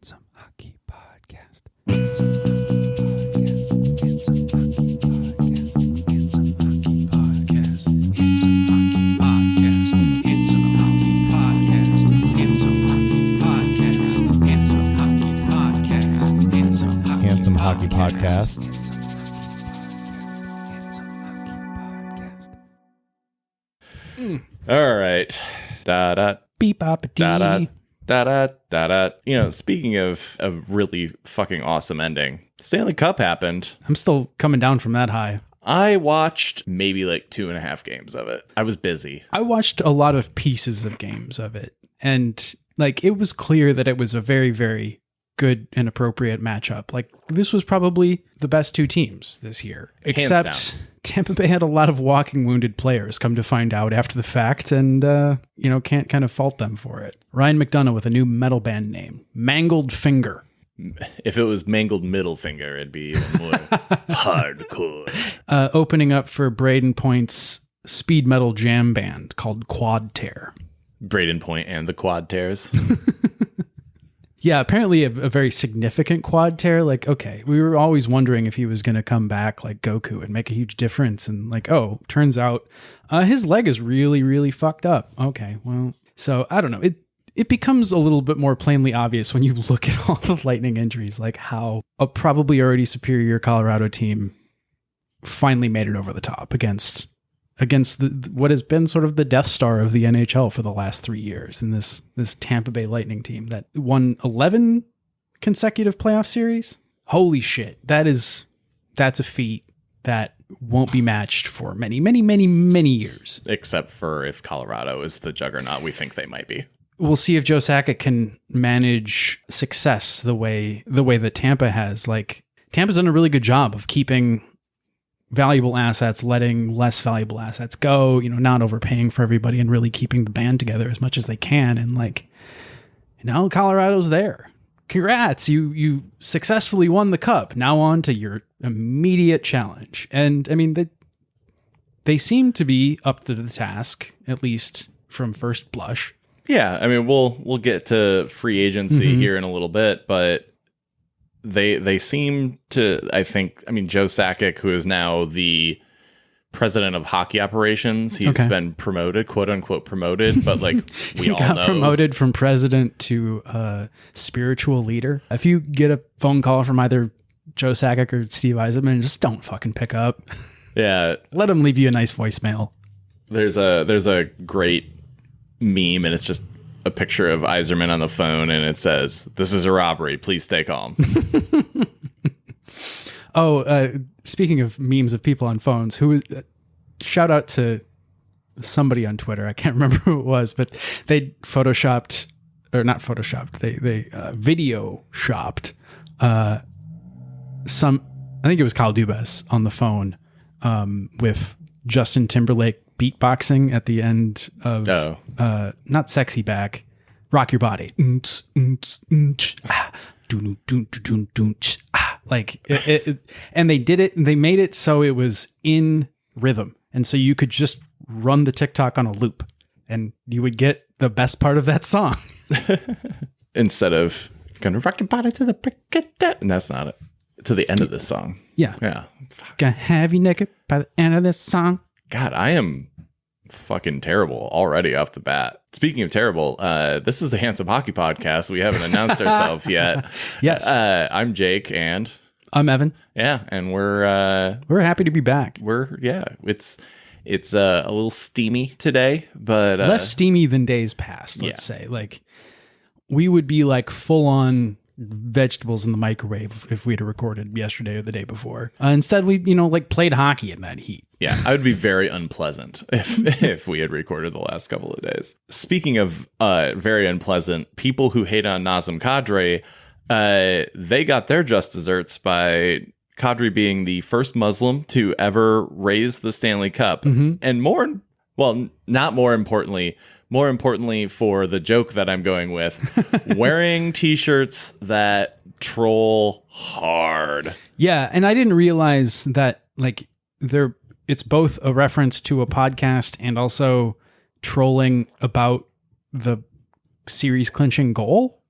Handsome Hockey Podcast. Handsome Hockey Podcast. Handsome Hockey Podcast. Handsome Hockey Podcast. Handsome Hockey Podcast. Handsome Hockey Podcast. Handsome Hockey Podcast. Handsome Hockey Podcast. All right. Da da Beep bop da da da da da da. You know, speaking of a really fucking awesome ending, Stanley Cup happened. I'm still coming down from that high. I watched maybe like 2.5 games of it. I was busy. I watched a lot of pieces of games of it, and like it was clear that it was a very, very good and appropriate matchup. Like this was probably the best two teams this year, except Tampa Bay had a lot of walking wounded players, come to find out after the fact, and can't kind of fault them for it. Ryan McDonough with a new metal band name, Mangled Finger. If it was Mangled Middle Finger, it'd be even more hardcore. Opening up for Braden Point's speed metal jam band called Quad Tear. Braden Point and the Quad Tears. Yeah, apparently a very significant quad tear. Like, okay, we were always wondering if he was going to come back like Goku and make a huge difference. And like, oh, turns out his leg is really, really fucked up. Okay, well, so I don't know. It becomes a little bit more plainly obvious when you look at all the Lightning injuries, like how a probably already superior Colorado team finally made it over the top against what has been sort of the Death Star of the NHL for the last 3 years, in this Tampa Bay Lightning team that won 11 consecutive playoff series. Holy shit. That's a feat that won't be matched for many, many, many, many years. Except for if Colorado is the juggernaut we think they might be. We'll see if Joe Sakic can manage success the way that Tampa has. Like, Tampa's done a really good job of keeping valuable assets, letting less valuable assets go, not overpaying for everybody and really keeping the band together as much as they can. And like, now Colorado's there. Congrats. You successfully won the cup. Now on to your immediate challenge. And I mean, they seem to be up to the task, at least from first blush. Yeah. I mean, we'll get to free agency here in a little bit, but They seem to, I mean, Joe Sakic, who is now the president of hockey operations, he's been promoted, quote unquote promoted, but like we all know. He got promoted from president to spiritual leader. If you get a phone call from either Joe Sakic or Steve Yzerman, just don't fucking pick up. Yeah. Let them leave you a nice voicemail. There's a great meme, and it's just a picture of Yzerman on the phone, and it says, "This is a robbery. Please stay calm." Speaking of memes of people on phones, shout out to somebody on Twitter. I can't remember who it was, but they video shopped I think it was Kyle Dubas on the phone with Justin Timberlake beatboxing at the end of not Sexy Back, Rock Your Body. Like and they did it, and they made it so it was in rhythm, and so you could just run the TikTok on a loop and you would get the best part of that song. Instead of gonna rock your body to the break of day. And that's not it. To the end of this song. Yeah. Gonna have you naked by the end of this song. God, I am fucking terrible already off the bat. Speaking of terrible, this is the Handsome Hockey Podcast. We haven't announced ourselves yet. Yes. I'm Jake, and I'm Evan. Yeah, and we're happy to be back. It's a little steamy today, but less steamy than days past. Let's say, like, we would be like full on vegetables in the microwave if we'd have recorded yesterday or the day before. Instead, we played hockey in that heat. Yeah, I would be very unpleasant if we had recorded the last couple of days. Speaking of very unpleasant, people who hate on Nazem Kadri, they got their just desserts by Kadri being the first Muslim to ever raise the Stanley Cup. And not more importantly for the joke that I'm going with, wearing t-shirts that troll hard. Yeah, and I didn't realize that it's both a reference to a podcast and also trolling about the series clinching goal.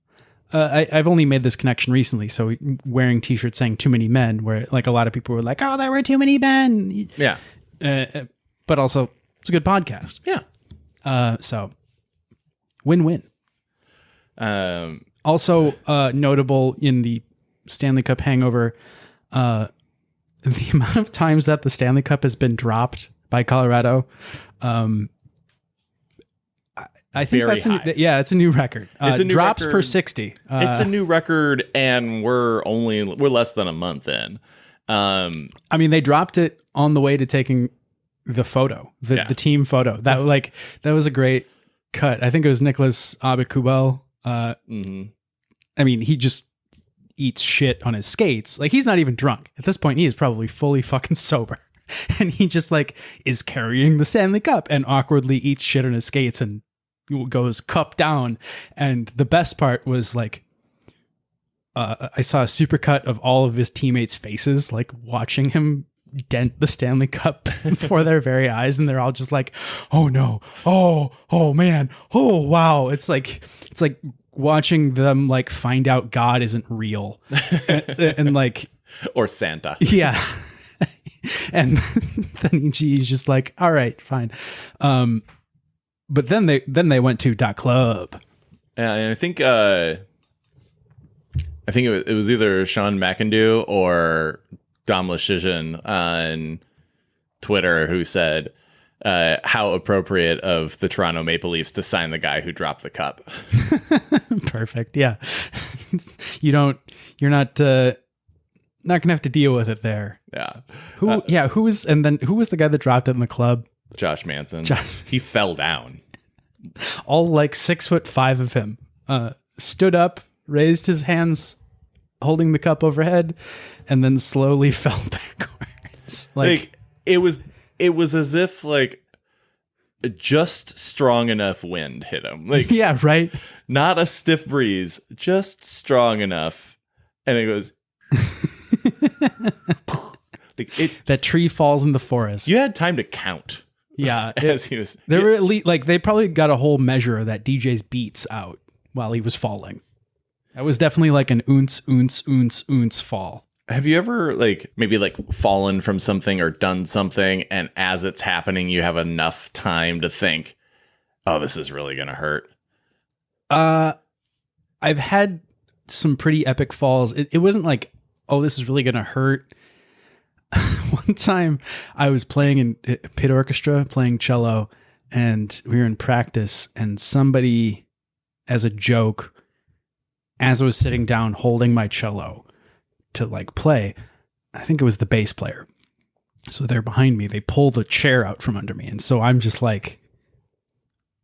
I've only made this connection recently. So wearing t-shirts saying too many men, where like a lot of people were like, oh, there were too many men. Yeah. But also it's a good podcast. Yeah. So win-win. Also notable in the Stanley Cup hangover, the amount of times that the Stanley Cup has been dropped by Colorado. I think Very that's high. it's a new record. It's a new drops record. per 60. It's a new record, and we're less than a month in. I mean, they dropped it on the way to taking the photo, the team photo. That was a great cut. I think it was Nicholas Aubé-Kubel. I mean, he just eats shit on his skates. Like, he's not even drunk at this point. He is probably fully fucking sober, and he just like is carrying the Stanley Cup and awkwardly eats shit on his skates and goes cup down. And the best part was like, I saw a supercut of all of his teammates' faces, like watching him dent the Stanley Cup before their very eyes, and they're all just like, "Oh no! Oh man! Oh wow!" It's like watching them like find out God isn't real, and like, or Santa. Yeah. And then he's just like, "All right, fine." But then they went to .club. Yeah, and I think it was either Sean McIndoe or Dom Luszczyszyn on Twitter who said how appropriate of the Toronto Maple Leafs to sign the guy who dropped the cup. Perfect. Yeah. You're not gonna have to deal with it there. Yeah. Who was the guy that dropped it in the club? Josh Manson. He fell down. All like 6'5" of him stood up, raised his hands holding the cup overhead, and then slowly fell backwards. Like it was as if like just strong enough wind hit him. Like, yeah, right. Not a stiff breeze, just strong enough, and it goes. That tree falls in the forest. You had time to count. Yeah, as he was. There were at least like they probably got a whole measure of that DJ's beats out while he was falling. That was definitely like an ounce fall. Have you ever maybe fallen from something or done something, and as it's happening, you have enough time to think, "Oh, this is really gonna hurt"? I've had some pretty epic falls. It wasn't like, "Oh, this is really gonna hurt." One time I was playing in a pit orchestra, playing cello, and we were in practice, and somebody, as a joke, as I was sitting down holding my cello to play, I think it was the bass player. So they're behind me. They pull the chair out from under me. And so I'm just like,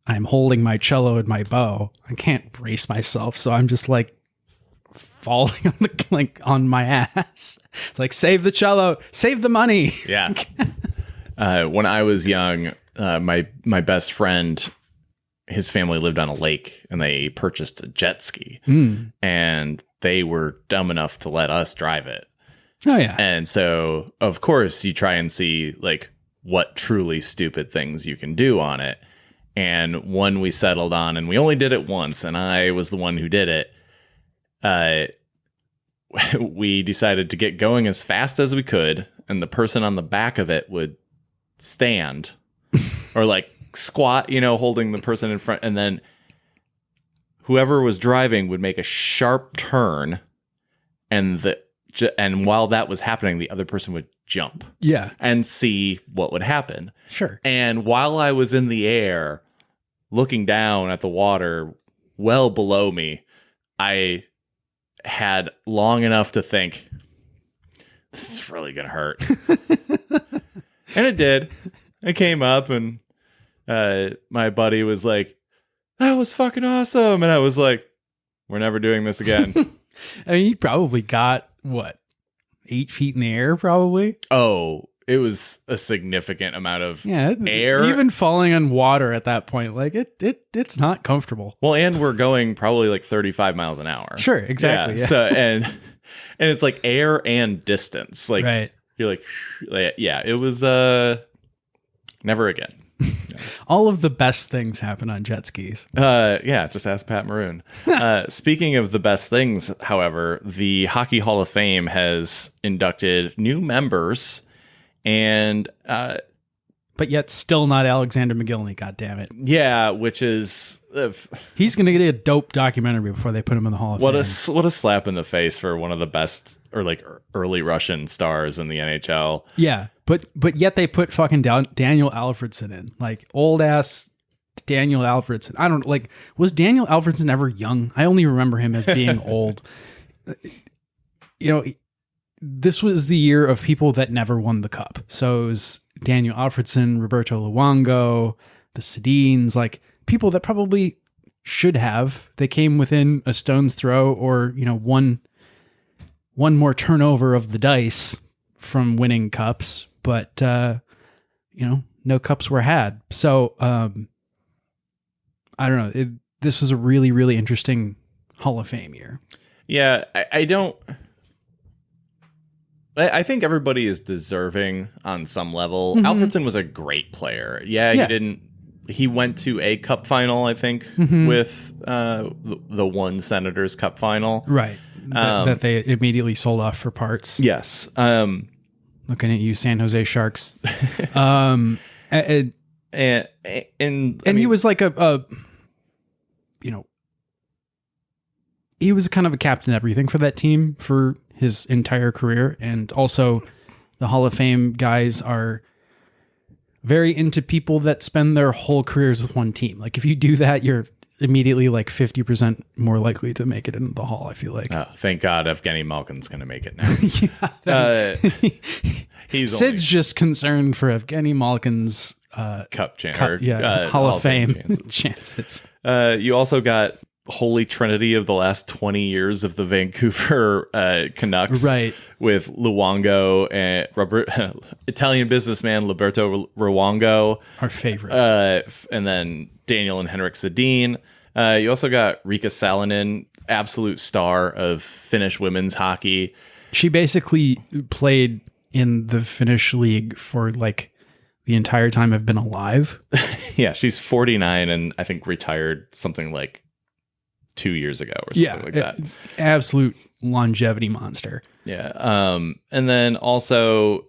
I'm holding my cello and my bow. I can't brace myself. So I'm just like falling on on my ass. It's like, save the cello, save the money. Yeah. When I was young, my best friend, his family lived on a lake, and they purchased a jet ski, and they were dumb enough to let us drive it. Oh yeah. And so of course you try and see what truly stupid things you can do on it. And one we settled on, and we only did it once, and I was the one who did it. We decided to get going as fast as we could, and the person on the back of it would stand or squat, holding the person in front, and then whoever was driving would make a sharp turn, and while that was happening, the other person would jump, and see what would happen. Sure. And while I was in the air, looking down at the water well below me, I had long enough to think, this is really gonna hurt. And it did. I came up, and my buddy was like, that was fucking awesome. And I was like, we're never doing this again. I mean, you probably got 8 feet in the air, probably. Oh, it was a significant amount of air. Even falling on water at that point, it's not comfortable. Well, and we're going probably 35 miles an hour. Sure, exactly. Yeah. So and it's air and distance. Right. You're yeah, it was never again. All of the best things happen on jet skis. Just ask Pat Maroon. Speaking of the best things, however, the Hockey Hall of Fame has inducted new members, and but yet still not Alexander McGillney. God damn it! Yeah, which is he's going to get a dope documentary before they put him in the Hall of Fame. What a slap in the face for one of the best or like early Russian stars in the NHL. Yeah, but yet they put fucking Daniel Alfredsson in, like old ass Daniel Alfredsson. I don't like. Was Daniel Alfredsson ever young? I only remember him as being old. You know, this was the year of people that never won the cup. So it was Daniel Alfredsson, Roberto Luongo, the Sedins, like people that probably should have. They came within a stone's throw, or one more turnover of the dice from winning cups, but no cups were had. So I don't know. This was a really, really interesting Hall of Fame year. Yeah, I think everybody is deserving on some level. Mm-hmm. Alfredsson was a great player. Yeah. He went to a cup final, I think, with the one Senators Cup final. Right. That they immediately sold off for parts. Yes. Looking at you, San Jose Sharks. And he was like he was kind of a captain everything for that team for his entire career. And also the Hall of Fame guys are very into people that spend their whole careers with one team. Like if you do that, you're immediately like 50% more likely to make it into the Hall, I feel like. Oh, thank God Evgeny Malkin's going to make it now. Sid's just concerned for Evgeny Malkin's Hall of Fame chances. You also got Holy Trinity of the last 20 years of the Vancouver Canucks, right? With Luongo and Italian businessman Roberto Luongo, our favorite, and then Daniel and Henrik Sedin. You also got Riikka Salonen, absolute star of Finnish women's hockey. She basically played in the Finnish league for like the entire time I've been alive. Yeah, she's 49 and I think retired something like 2 years ago or something like that. Absolute longevity monster. Yeah. And then also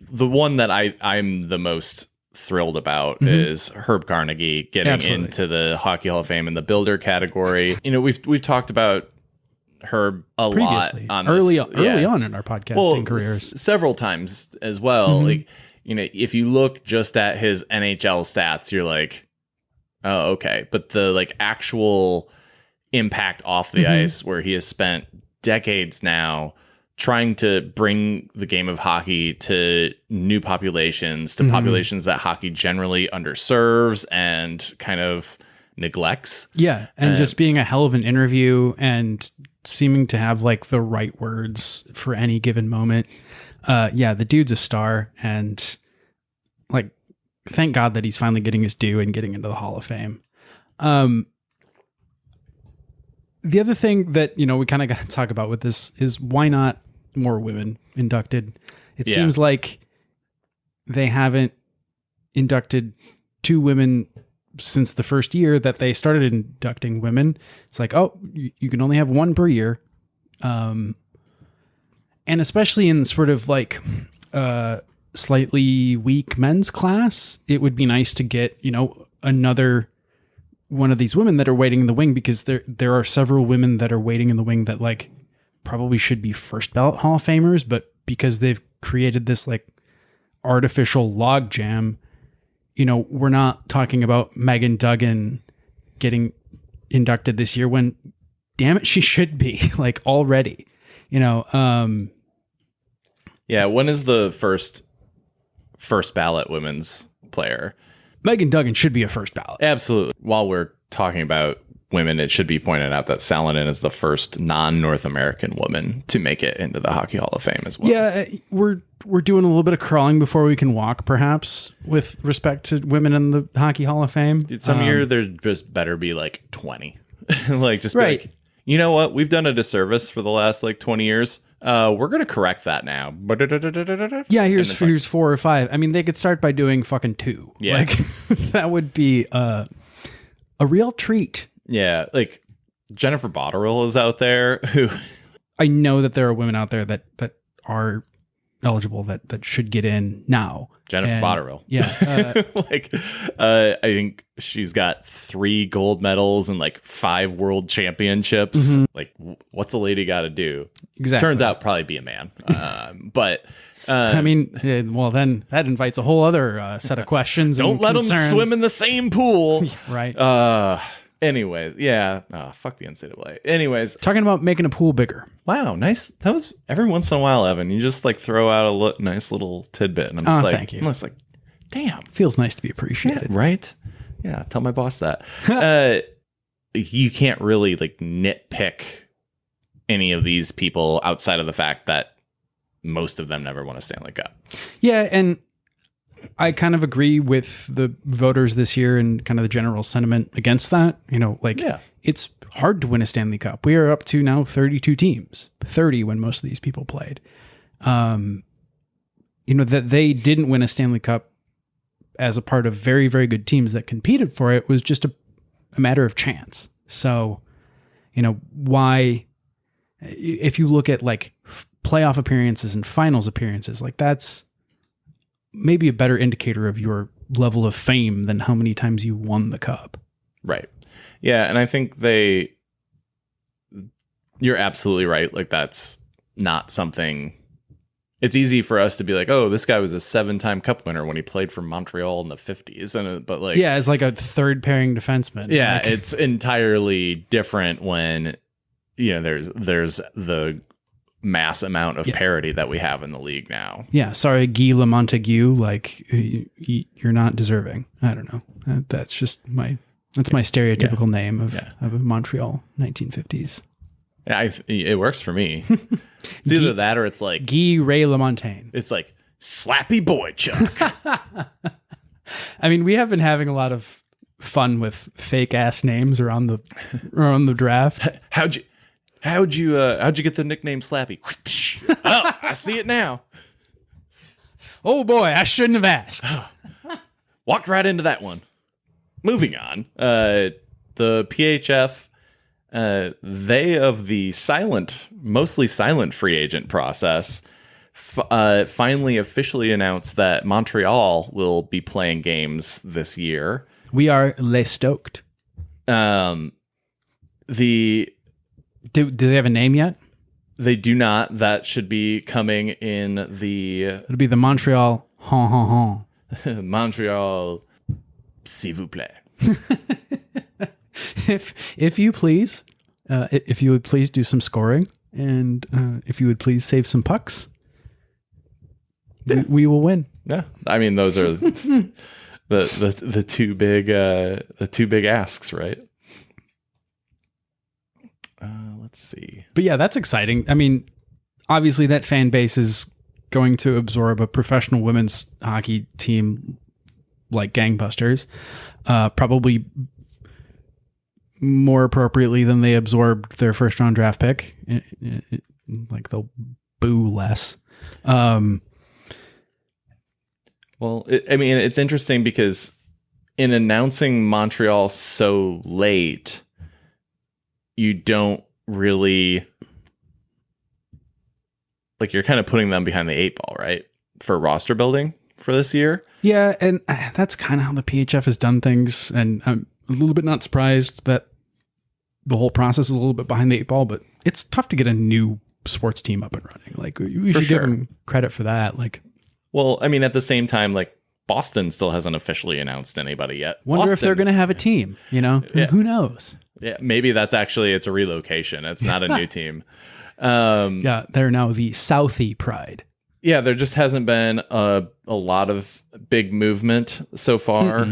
the one that I'm the most thrilled about is Herb Carnegie getting into the Hockey Hall of Fame in the builder category. We've talked about Herb previously, lot on early on in our podcasting careers, several times as well. Like, if you look just at his NHL stats, you're like, oh, okay. But the like actual impact off the ice, where he has spent decades now trying to bring the game of hockey to new populations, to populations that hockey generally underserves and kind of neglects. Yeah, and just being a hell of an interview and seeming to have like the right words for any given moment. The dude's a star, and like, thank God that he's finally getting his due and getting into the Hall of Fame. The other thing that, we kind of got to talk about with this is why not more women inducted? It seems like they haven't inducted 2 women since the first year that they started inducting women. It's like, oh, you can only have 1 per year. And especially in sort of like slightly weak men's class, it would be nice to get, another one of these women that are waiting in the wing, because there are several women that are waiting in the wing that like probably should be first ballot Hall of Famers, but because they've created this like artificial log jam, we're not talking about Megan Duggan getting inducted this year when, damn it, she should be like already, when is the first ballot women's player? Megan Duggan should be a first ballot. Absolutely. While we're talking about women, it should be pointed out that Salonen is the first non-North American woman to make it into the Hockey Hall of Fame as well. Yeah, we're doing a little bit of crawling before we can walk, perhaps, with respect to women in the Hockey Hall of Fame. Dude, some year there just better be like 20. Like, just be like, you know what? We've done a disservice for the last like 20 years. We're going to correct that now. Yeah, here's 4 or 5. I mean, they could start by doing fucking 2. Yeah. Like, that would be a real treat. Yeah, like Jennifer Botterill is out there who... I know that there are women out there that are eligible that should get in now. Jennifer Botterill. Yeah. I think she's got 3 gold medals and like 5 world championships. Mm-hmm. Like, what's a lady got to do? Exactly. Turns out probably be a man. But I mean, well, then that invites a whole other set of questions. Don't let them swim in the same pool. Right. Anyway, yeah. Fuck the NCAA. Anyways, talking about making a pool bigger. Wow, nice. That was every once in a while, Evan. You just like throw out a nice little tidbit, and I'm just thank you. I'm just like, damn, feels nice to be appreciated, right? Yeah, tell my boss that. You can't really like nitpick any of these people outside of the fact that most of them never won a Stanley Cup. Yeah, and I kind of agree with the voters this year and kind of the general sentiment against that. You know, like, it's hard to win a Stanley Cup. We are up to now 32 teams, 30 when most of these people played. You know, that they didn't win a Stanley Cup as a part of very, very good teams that competed for it was just a matter of chance. So, you know, why, if you look at like playoff appearances and finals appearances, like that's maybe a better indicator of your level of fame than how many times you won the cup. Right. Yeah. And I think you're absolutely right. Like, that's not something, it's easy for us to be like, oh, this guy was a 7-time cup winner when he played for Montreal in the 50s. But like, yeah, as like a third pairing defenseman. Yeah. Like, it's entirely different when, you know, there's the mass amount of parity that we have in the league now. Yeah, sorry, Guy Lemontague, like you're not deserving. I don't know. That's my stereotypical name of Montreal 1950s. Yeah, it works for me. It's either that or it's like Guy Ray LaMontagne. It's like Slappy Boy Chuck. I mean, we have been having a lot of fun with fake ass names around the draft. How'd you get the nickname Slappy? Oh, I see it now. Oh boy, I shouldn't have asked. Walked right into that one. Moving on. The PHF, they of the mostly silent free agent process, finally officially announced that Montreal will be playing games this year. We are les stoked. Do they have a name yet? They do not. That should be coming in It'll be the Montreal Montreal, s'il vous plaît. If you please, if you would please do some scoring, and if you would please save some pucks, we will win. Yeah, I mean, those are the two big asks, right? Let's see. But yeah, that's exciting. I mean, obviously that fan base is going to absorb a professional women's hockey team like gangbusters, probably more appropriately than they absorbed their first round draft pick. Like, they'll boo less. Well, it's interesting because in announcing Montreal so late, you don't really, like, you're kind of putting them behind the 8 ball, right? For roster building for this year. Yeah, and that's kind of how the PHF has done things. And I'm a little bit not surprised that the whole process is a little bit behind the 8 ball, but it's tough to get a new sports team up and running. Like, we should give them credit for that. Like, well, I mean, at the same time, like, Boston still hasn't officially announced anybody yet. Wonder if they're going to have a team, you know? Yeah. Who knows? Yeah, maybe it's a relocation. It's not a new team. Yeah, they're now the Southie Pride. Yeah, there just hasn't been a lot of big movement so far,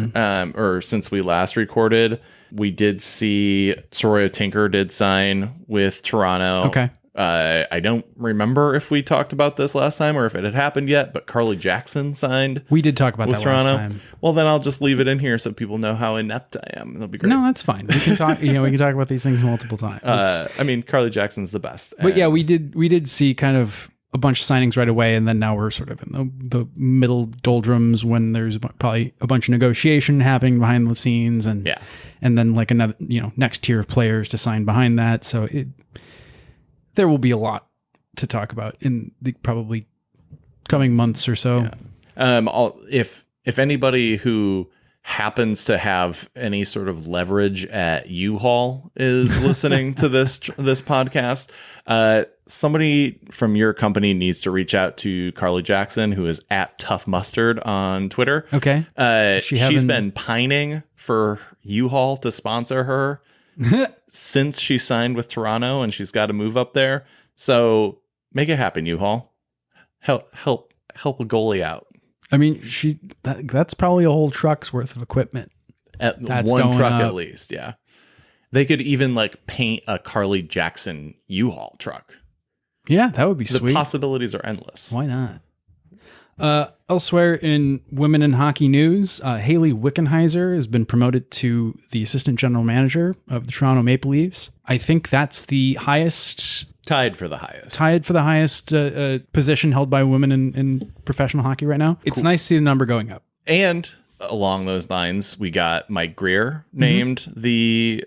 or since we last recorded. We did see Soroya Tinker did sign with Toronto. Okay. I don't remember if we talked about this last time or if it had happened yet, but Carly Jackson signed. We did talk about with that Toronto. last time. Well, then I'll just leave it in here so people know how inept I am. It'll be great. No, that's fine. We can talk. We can talk about these things multiple times. I mean, Carly Jackson's the best. But yeah, we did see kind of a bunch of signings right away, and then now we're sort of in the middle doldrums when there's probably a bunch of negotiation happening behind the scenes, and then like another next tier of players to sign behind that. So there will be a lot to talk about in the probably coming months or so. Yeah. If anybody who happens to have any sort of leverage at U-Haul is listening to this podcast, somebody from your company needs to reach out to Carly Jackson, who is at Tough Mustard on Twitter. Okay. She's been pining for U-Haul to sponsor her since she signed with Toronto, and she's got to move up there. So make it happen, U-Haul. Help a goalie out. I mean, that's probably a whole truck's worth of equipment. That's one truck up. At least, yeah. They could even like paint a Carly Jackson U-Haul truck. Yeah, that would be sweet. The possibilities are endless. Why not? Elsewhere in women in hockey news, Hailey Wickenheiser has been promoted to the assistant general manager of the Toronto Maple Leafs. I think that's the highest... Tied for the highest position held by women in professional hockey right now. It's nice to see the number going up. And along those lines, we got Mike Grier named the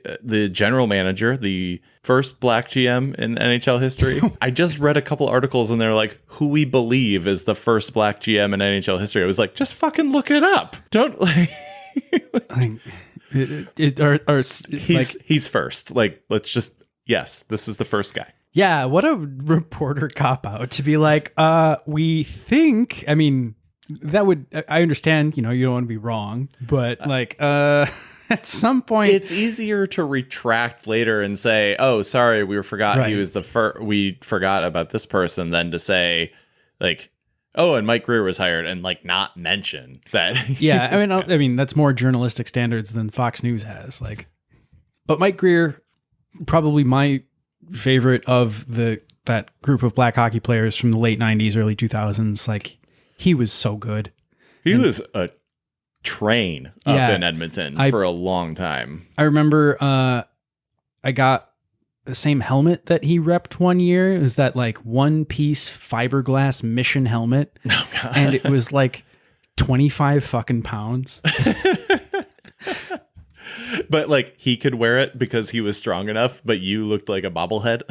general manager, the first black GM in NHL history. I just read a couple articles and they're like, who we believe is the first black GM in NHL history. I was like, just fucking look it up. Don't like... he's first. Like, let's just... Yes, this is the first guy. Yeah, what a reporter cop-out to be like, we think, I mean, that would, I understand, you don't want to be wrong, but like, at some point... It's easier to retract later and say, oh, sorry, we forgot he was the first, we forgot about this person, than to say, like, oh, and Mike Grier was hired, and like not mention that. Yeah, I mean, that's more journalistic standards than Fox News has, like, but Mike Grier, probably my favorite of that group of black hockey players from the late 90s, early 2000s. Like, he was so good. He was a train up in Edmonton for a long time. I remember I got the same helmet that he repped one year. It was that like one piece fiberglass Mission helmet. Oh, God. And it was like 25 fucking pounds. But like he could wear it because he was strong enough, but you looked like a bobblehead.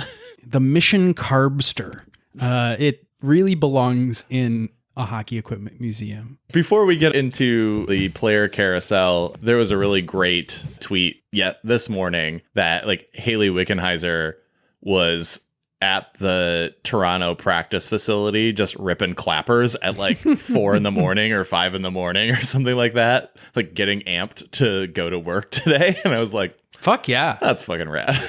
The Mission Carbster. It really belongs in a hockey equipment museum. Before we get into the player carousel, there was a really great tweet this morning that like Hailey Wickenheiser was at the Toronto practice facility just ripping clappers at like 4 a.m. or 5 a.m. or something like that, like getting amped to go to work today. And I was like, fuck yeah, that's fucking rad.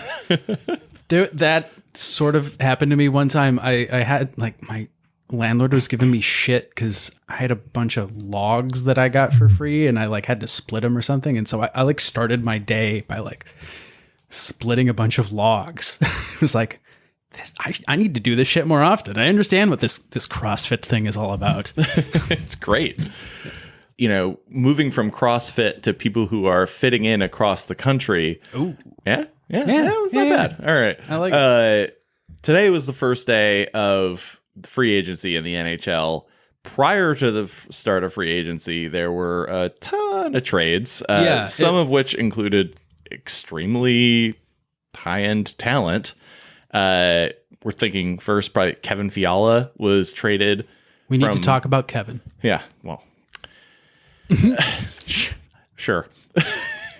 That sort of happened to me one time. I had like my landlord was giving me shit because I had a bunch of logs that I got for free and I like had to split them or something. And so I like started my day by like splitting a bunch of logs. It was like, I need to do this shit more often. I understand what this CrossFit thing is all about. It's great. Moving from CrossFit to people who are fitting in across the country. Ooh. Yeah. That was not bad. All right. I like it. Today was the first day of free agency in the NHL. Prior to the start of free agency, there were a ton of trades, some of which included extremely high-end talent. We're thinking first, probably Kevin Fiala was traded. We need to talk about Kevin. Yeah, well, sure.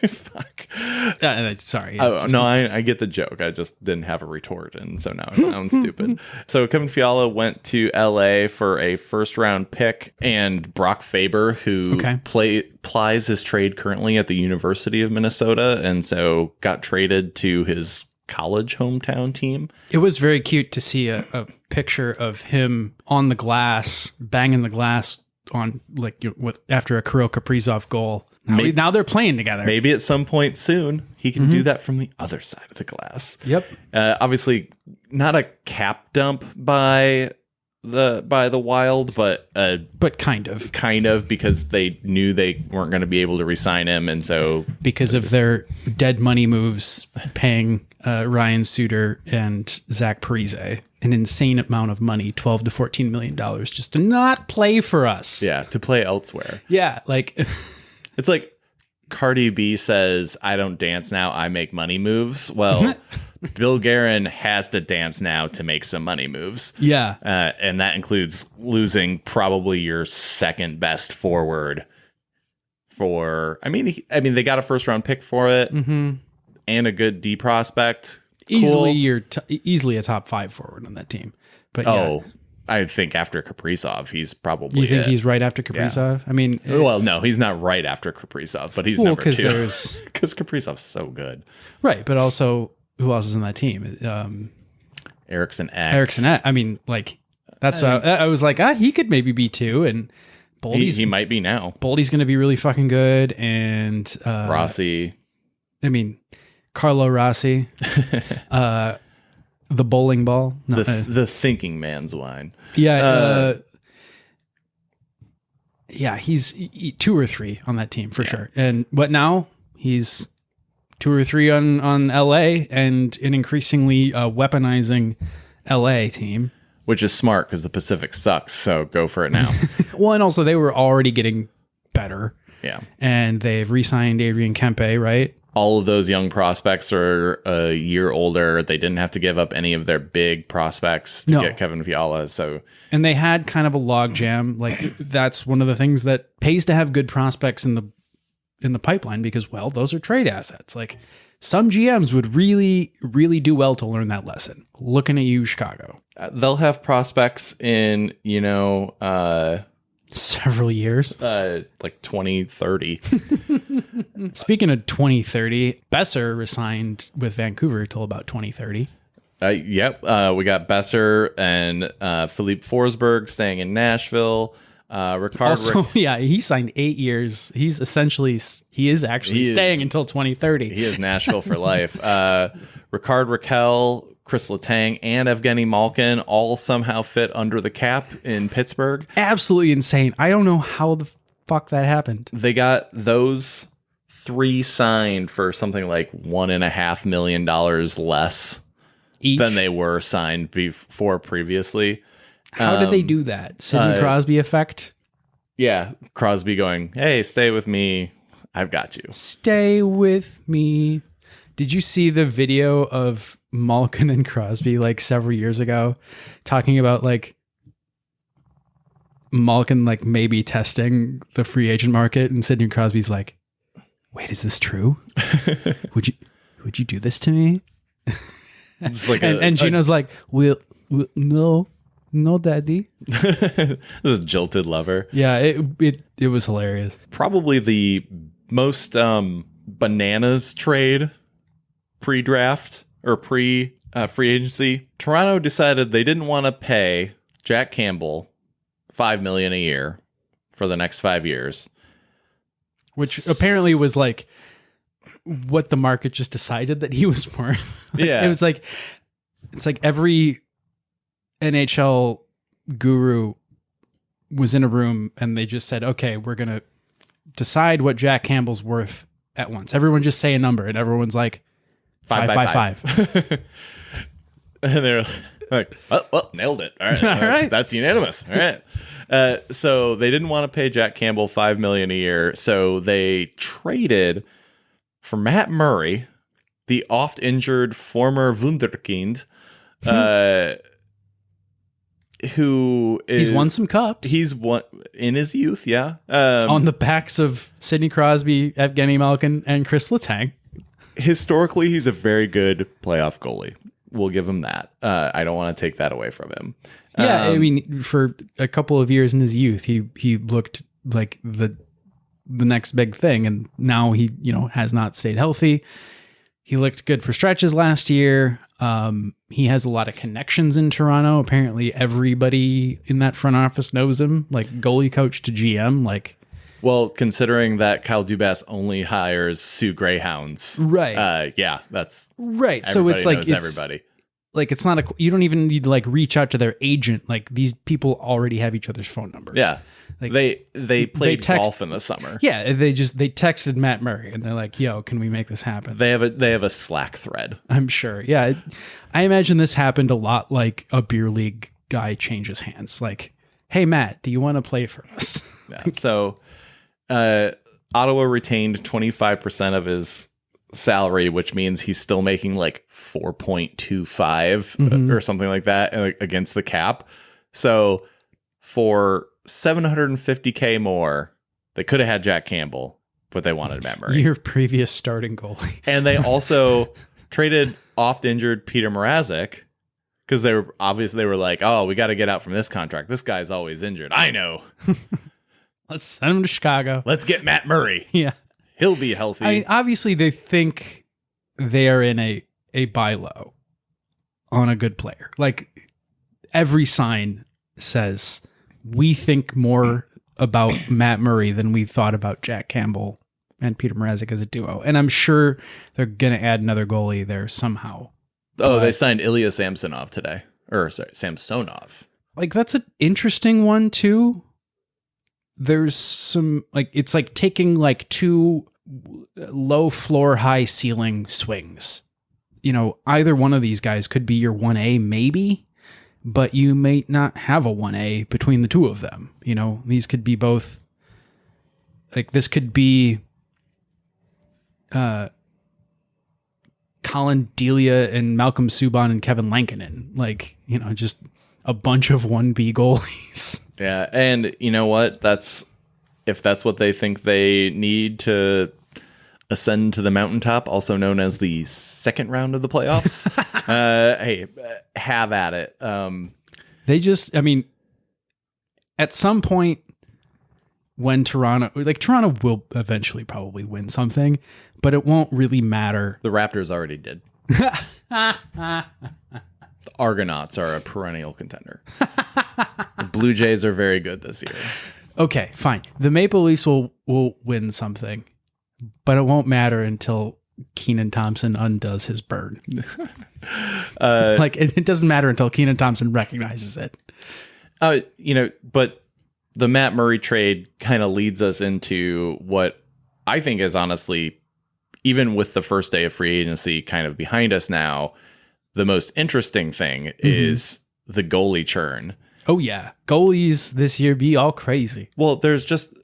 Fuck. Sorry. Oh, no, I get the joke. I just didn't have a retort, and so now it sounds stupid. So Kevin Fiala went to LA for a first-round pick, and Brock Faber, who plies his trade currently at the University of Minnesota, and so got traded to his college hometown team. It was very cute to see a picture of him on the glass, banging the glass on after a Kirill Kaprizov goal. Now they're playing together. Maybe at some point soon he can do that from the other side of the glass. Yep. Obviously, not a cap dump by the Wild, but kind of because they knew they weren't going to be able to re-sign him, and so because of their dead money moves, paying Ryan Suter and Zach Parise an insane amount of money, $12 to $14 million, just to not play for us. Yeah, to play elsewhere. Yeah, like it's like Cardi B says, "I don't dance now, I make money moves." Well, Bill Guerin has to dance now to make some money moves. Yeah. And that includes losing probably your second best forward for, I mean, they got a first round pick for it and a good D prospect. Easily easily a top 5 forward on that team. But yeah. I think after Kaprizov, he's probably. You think he's right after Kaprizov? Yeah. I mean, well, no, he's not right after Kaprizov, but he's number 2 because Kaprizov's so good. Right, but also, who else is on that team? Eriksson Ek. I mean, like that's what I was like. He could maybe be 2, and he might be now. Boldy's going to be really fucking good, and Rossi. I mean, Carlo Rossi. The bowling ball. No, the thinking man's wine. Yeah. He's 2 or 3 on that team for sure. But now he's 2 or 3 on LA and an increasingly weaponizing LA team. Which is smart because the Pacific sucks. So go for it now. Well, and also they were already getting better. Yeah. And they've re-signed Adrian Kempe, right? All of those young prospects are a year older. They didn't have to give up any of their big prospects to get Kevin Fiala. And they had kind of a logjam. Like that's one of the things that pays to have good prospects in the pipeline because, well, those are trade assets. Like some GMs would really, really do well to learn that lesson. Looking at you, Chicago. They'll have prospects in, several years. Like 2030. Speaking of 2030, Besser resigned with Vancouver till about 2030. Yep. We got Besser and Philippe Forsberg staying in Nashville. He signed 8 years. He is actually staying until 2030. He is Nashville for life. Ricard Raquel, Chris Letang, and Evgeny Malkin all somehow fit under the cap in Pittsburgh. Absolutely insane. I don't know how the fuck that happened. They got those 3 signed for something like $1.5 million less each than they were signed before previously. How did they do that? Sidney Crosby effect? Yeah. Crosby going, "Hey, stay with me. I've got you. Stay with me." Did you see the video of Malkin and Crosby like several years ago talking about like Malkin like maybe testing the free agent market and Sidney Crosby's like, "Wait, is this true? Would you do this to me?" It's like and Gino's like, "Well, no, daddy." This is a jilted lover. Yeah, it was hilarious. Probably the most bananas trade pre-draft or free agency. Toronto decided they didn't want to pay Jack Campbell $5 million a year for the next 5 years, which apparently was like what the market just decided that he was worth. Yeah, it's like every NHL guru was in a room and they just said, "Okay, we're gonna decide what Jack Campbell's worth at once." Everyone just say a number, and everyone's like, 5 by 5. And they're like, well, nailed it. All right. That's unanimous. All right. So they didn't want to pay Jack Campbell $5 million a year. So they traded for Matt Murray, the oft injured former Wunderkind, who is, he's won some cups. He's won in his youth. Yeah. On the backs of Sidney Crosby, Evgeny Malkin, and Chris Letang. Historically, he's a very good playoff goalie. We'll give him that. I don't want to take that away from him. Yeah, I mean, for a couple of years in his youth, he looked like the next big thing, and now he has not stayed healthy. He looked good for stretches last year. He has a lot of connections in Toronto. Apparently, everybody in that front office knows him, like goalie coach to GM, like. Well, considering that Kyle Dubas only hires Sioux Greyhounds, right? Yeah, that's right. So it's like everybody. like it's not you don't even need to like reach out to their agent. Like these people already have each other's phone numbers. Yeah. Like they played golf in the summer. Yeah, they texted Matt Murray and they're like, "Yo, can we make this happen?" They have a Slack thread. I'm sure. Yeah, I imagine this happened a lot. Like a beer league guy changes hands. Like, "Hey Matt, do you want to play for us?" Yeah. So, Ottawa retained 25% of his salary, which means he's still making like 4.25 or something like that against the cap. So for $750K more, they could have had Jack Campbell, but they wanted Matt Murray. Your previous starting goalie. And they also traded oft injured Peter Mrazek because they were like, oh, we got to get out from this contract. This guy's always injured. I know. Let's send him to Chicago. Let's get Matt Murray. Yeah. He'll be healthy. I mean, obviously, they think they are in a buy low on a good player. Like every sign says, we think more about Matt Murray than we thought about Jack Campbell and Peter Mrazek as a duo. And I'm sure they're going to add another goalie there somehow. Oh, they signed Ilya Samsonov today. Or sorry, Samsonov. Like that's an interesting one too. There's some like it's like taking like two low floor, high ceiling swings. You know, either one of these guys could be your 1A maybe, but you may not have a 1A between the two of them. You know, these could be both. Like this could be Colin Delia and Malcolm Subban and Kevin Lankinen. Like, you know, just a bunch of 1B goalies. Yeah, and you know what? If that's what they think they need to ascend to the mountaintop, also known as the second round of the playoffs. Hey, have at it. I mean, at some point when Toronto will eventually probably win something, but it won't really matter. The Raptors already did. The Argonauts are a perennial contender. The Blue Jays are very good this year. Okay, fine. The Maple Leafs will win something, but it won't matter until Keenan Thompson undoes his burn. Like it doesn't matter until Keenan Thompson recognizes it. But the Matt Murray trade kind of leads us into what I think is honestly, even with the first day of free agency kind of behind us now, the most interesting thing is the goalie churn. Oh yeah, goalies this year be all crazy. Well, there's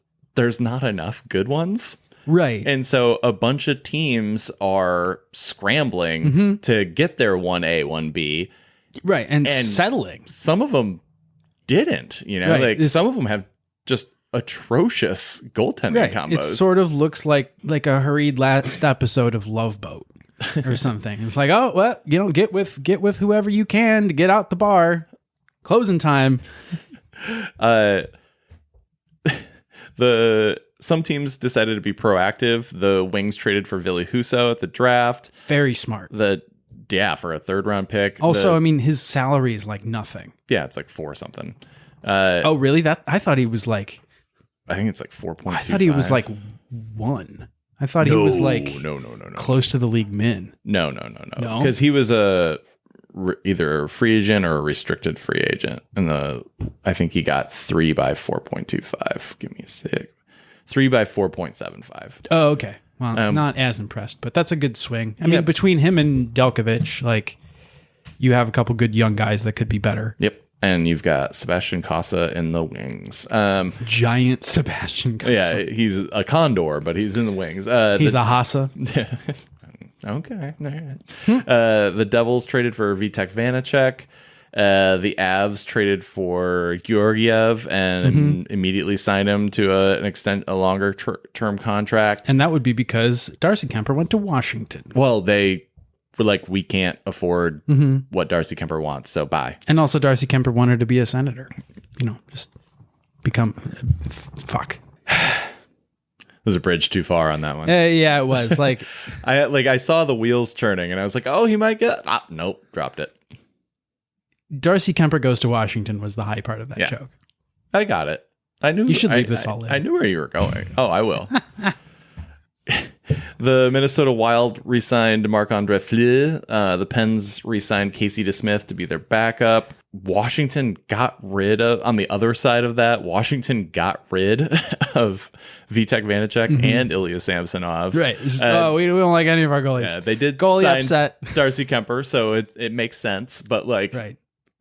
not enough good ones. Right. And so a bunch of teams are scrambling to get their 1A, 1B. Right. And settling. Some of them didn't, Right. like some of them have just atrocious goaltending combos. It sort of looks like a hurried last episode of Love Boat or something. It's like, oh, well, get with whoever you can to get out the bar. Closing time. Some teams decided to be proactive. The Wings traded for Ville Husso at the draft. Very smart. For a third round pick. Also, I mean, his salary is like nothing. Yeah, it's like 4 something. Oh, really? I thought he was like. I think it's like 4.25. I thought he was like 1. I thought he was like no, close to the league min. No. Because he was either a free agent or a restricted free agent. And I think he got 3 by 4.25. Give me a sec. 3 by 4.75. Oh, okay. Well, not as impressed, but that's a good swing. I mean, between him and Delkovich, like you have a couple good young guys that could be better. Yep. And you've got Sebastian Casa in the Wings. Giant Sebastian Casa. Yeah, he's a condor, but he's in the Wings. He's a Hassa. Okay. All right. The Devils traded for Vitek Vanacek. The Avs traded for Georgiev and immediately signed him to a longer term contract. And that would be because Darcy Kemper went to Washington. Well, they were like, we can't afford what Darcy Kemper wants, so bye. And also Darcy Kemper wanted to be a senator. Just become... Fuck. There's a bridge too far on that one. Yeah, it was. Like I saw the wheels turning and I was like, oh, he might get... nope, dropped it. Darcy Kemper goes to Washington was the high part of that joke. I got it. I knew you should leave this all in. I knew where you were going. Oh, I will. The Minnesota Wild re-signed Marc-Andre Fleury. The Pens re-signed Casey DeSmith to be their backup. Washington got rid of, on the other side of that, Washington got rid of Vitek Vanacek and Ilya Samsonov. Right. It's just, we don't like any of our goalies. Yeah, they did goalie sign upset. Darcy Kemper, so it makes sense. But like, right.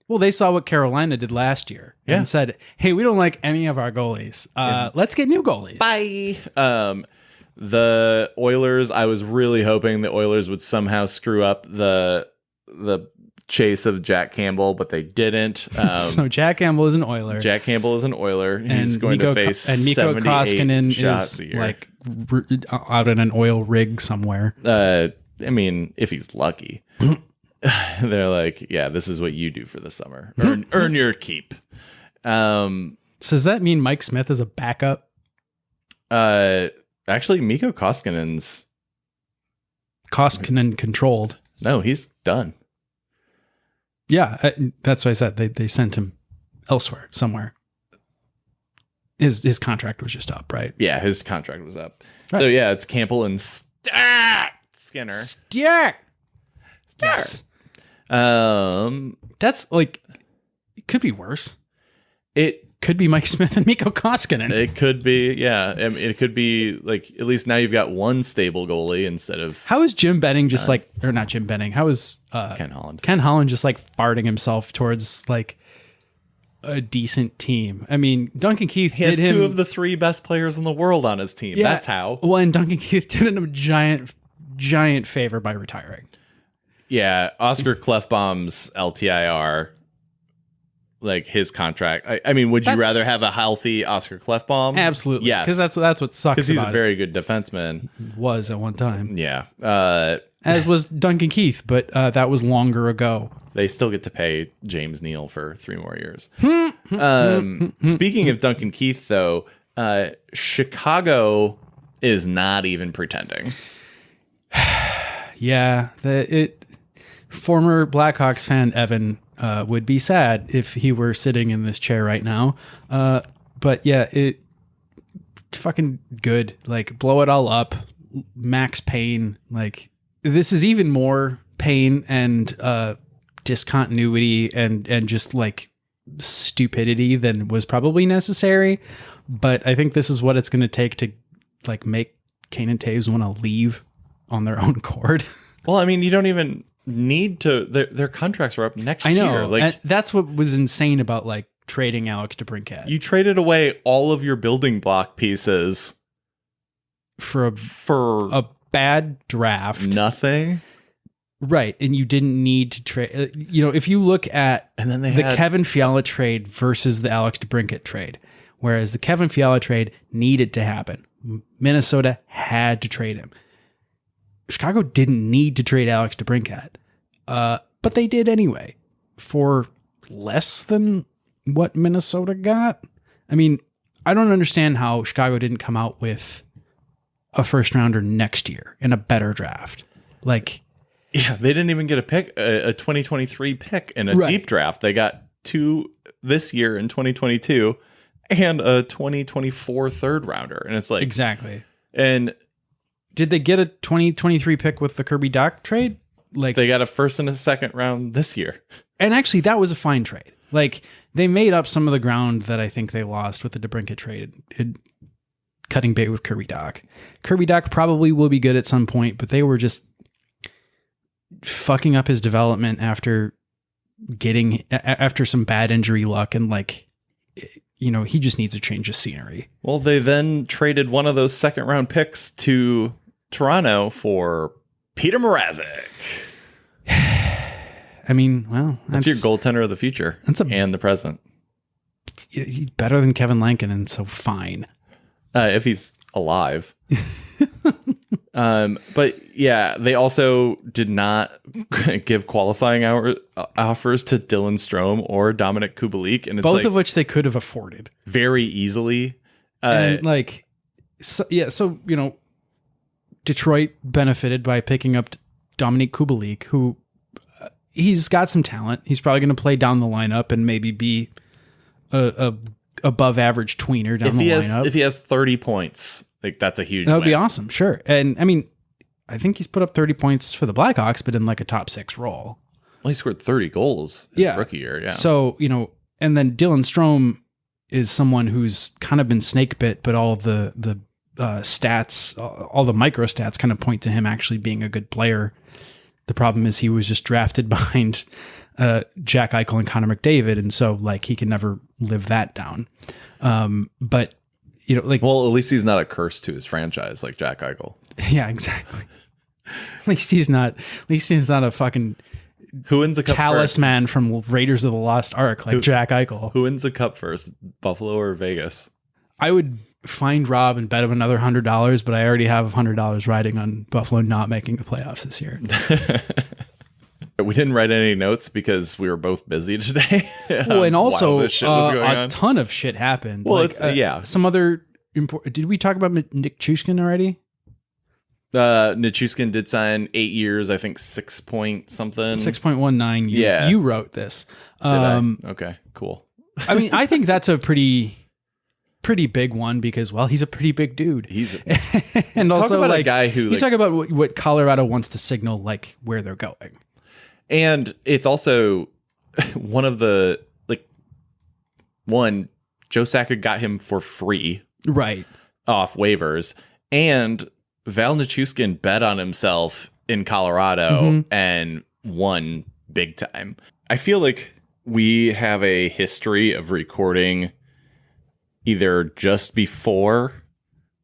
Well, they saw what Carolina did last year and said, hey, we don't like any of our goalies. Let's get new goalies. Bye. The Oilers, I was really hoping the Oilers would somehow screw up the chase of Jack Campbell, but they didn't. So Jack Campbell is an Oiler. Jack Campbell is an Oiler. He's and going to face and Mikko 78 Koskinen shots is a year. like out in an oil rig somewhere. I mean, if he's lucky. They're like, yeah, this is what you do for the summer. Earn your keep. So does that mean Mike Smith is a backup? Actually, Mikko Koskinen's Koskinen controlled. No, he's done. Yeah, that's what I said. They sent him elsewhere, somewhere. His contract was just up, right? Yeah, his contract was up. Right. So yeah, it's Campbell and Skinner. Stick. Yes. That's like, it could be worse. It could be Mike Smith and Mikko Koskinen. It could be, yeah. I mean, it could be like, at least now you've got one stable goalie instead of. How is Jim Benning just like, or not Jim Benning? How is Ken Holland? Ken Holland just like farting himself towards like a decent team? I mean, Duncan Keith He has two of the three best players in the world on his team. Yeah, that's how. Well, and Duncan Keith did him a giant favor by retiring. Yeah, Oscar Klefbom's LTIR, like his contract. I mean, would you rather have a healthy Oscar Klefbom? Absolutely. Yes. Because that's what sucks. Because he's a very good defenseman. Was at one time. Yeah. As was Duncan Keith, but that was longer ago. They still get to pay James Neal for 3 more years. Speaking of Duncan Keith, though, Chicago is not even pretending. Yeah, former Blackhawks fan Evan would be sad if he were sitting in this chair right now. But yeah, it fucking good. Like, blow it all up. Max Payne. Like, this is even more pain and discontinuity and just like stupidity than was probably necessary. But I think this is what it's going to take to like make Kane and Taves want to leave on their own accord. Well, I mean, you don't even need to. Their contracts are up next year. I know. Like, and that's what was insane about like trading Alex DeBrincat. You traded away all of your building block pieces for a bad draft. Nothing. Right. And you didn't need to trade. You know, if you look at and then the Kevin Fiala trade versus the Alex DeBrincat trade, whereas the Kevin Fiala trade needed to happen. Minnesota had to trade him. Chicago didn't need to trade Alex DeBrincat, but they did anyway for less than what Minnesota got. I mean, I don't understand how Chicago didn't come out with a first rounder next year in a better draft. Like, yeah, they didn't even get a pick, a 2023 pick in a deep draft. They got 2 this year in 2022 and a 2024 third rounder. And it's like, exactly. And did they get a 2023 pick with the Kirby Dach trade? Like, they got a first and a second round this year. And actually, that was a fine trade. Like, they made up some of the ground that I think they lost with the DeBrincat trade, cutting bait with Kirby Dach. Kirby Dach probably will be good at some point, but they were just fucking up his development after some bad injury luck, and like, you know, he just needs a change of scenery. Well, they then traded one of those second round picks to Toronto for Peter Mrazek. I mean, well, that's your goaltender of the future and the present. He's better than Kevin Lankinen, so fine. If he's alive. But yeah, they also did not give qualifying offers to Dylan Strome or Dominic Kubalik, and it's both of which they could have afforded very easily. And like, so you know, Detroit benefited by picking up Dominic Kubalik, who he's got some talent. He's probably going to play down the lineup and maybe be a above average tweener down the lineup. If he has 30 points, like, that's a huge that would be awesome. Sure. And I mean, I think he's put up 30 points for the Blackhawks, but in like a top 6 role. Well, he scored 30 goals his rookie year. Yeah. So, and then Dylan Strome is someone who's kind of been snake bit, but all the stats, all the micro stats kind of point to him actually being a good player. The problem is he was just drafted behind Jack Eichel and Connor McDavid. And so like he can never live that down. But well, at least he's not a curse to his franchise like Jack Eichel. Yeah, exactly. At least he's not a fucking who wins the cup talisman from Raiders of the Lost Ark like Jack Eichel. Who wins the cup first, Buffalo or Vegas? I would find Rob and bet him another $100, but I already have $100 riding on Buffalo not making the playoffs this year. We didn't write any notes because we were both busy today. Well, and also a ton of shit happened. Well, some other important. Did we talk about Nick Chushkin already? Nichushkin did sign 8 years, I think 6 point something. 6.19. You wrote this. Okay, cool. I mean, I think that's a pretty big one because, well, he's a pretty big dude. And talk also about like a guy who you talk about what Colorado wants to signal, like where they're going. And it's also one of the Joe Sakic got him for free, right, off waivers, and Val Nichushkin bet on himself in Colorado and won big time. I feel like we have a history of recording either just before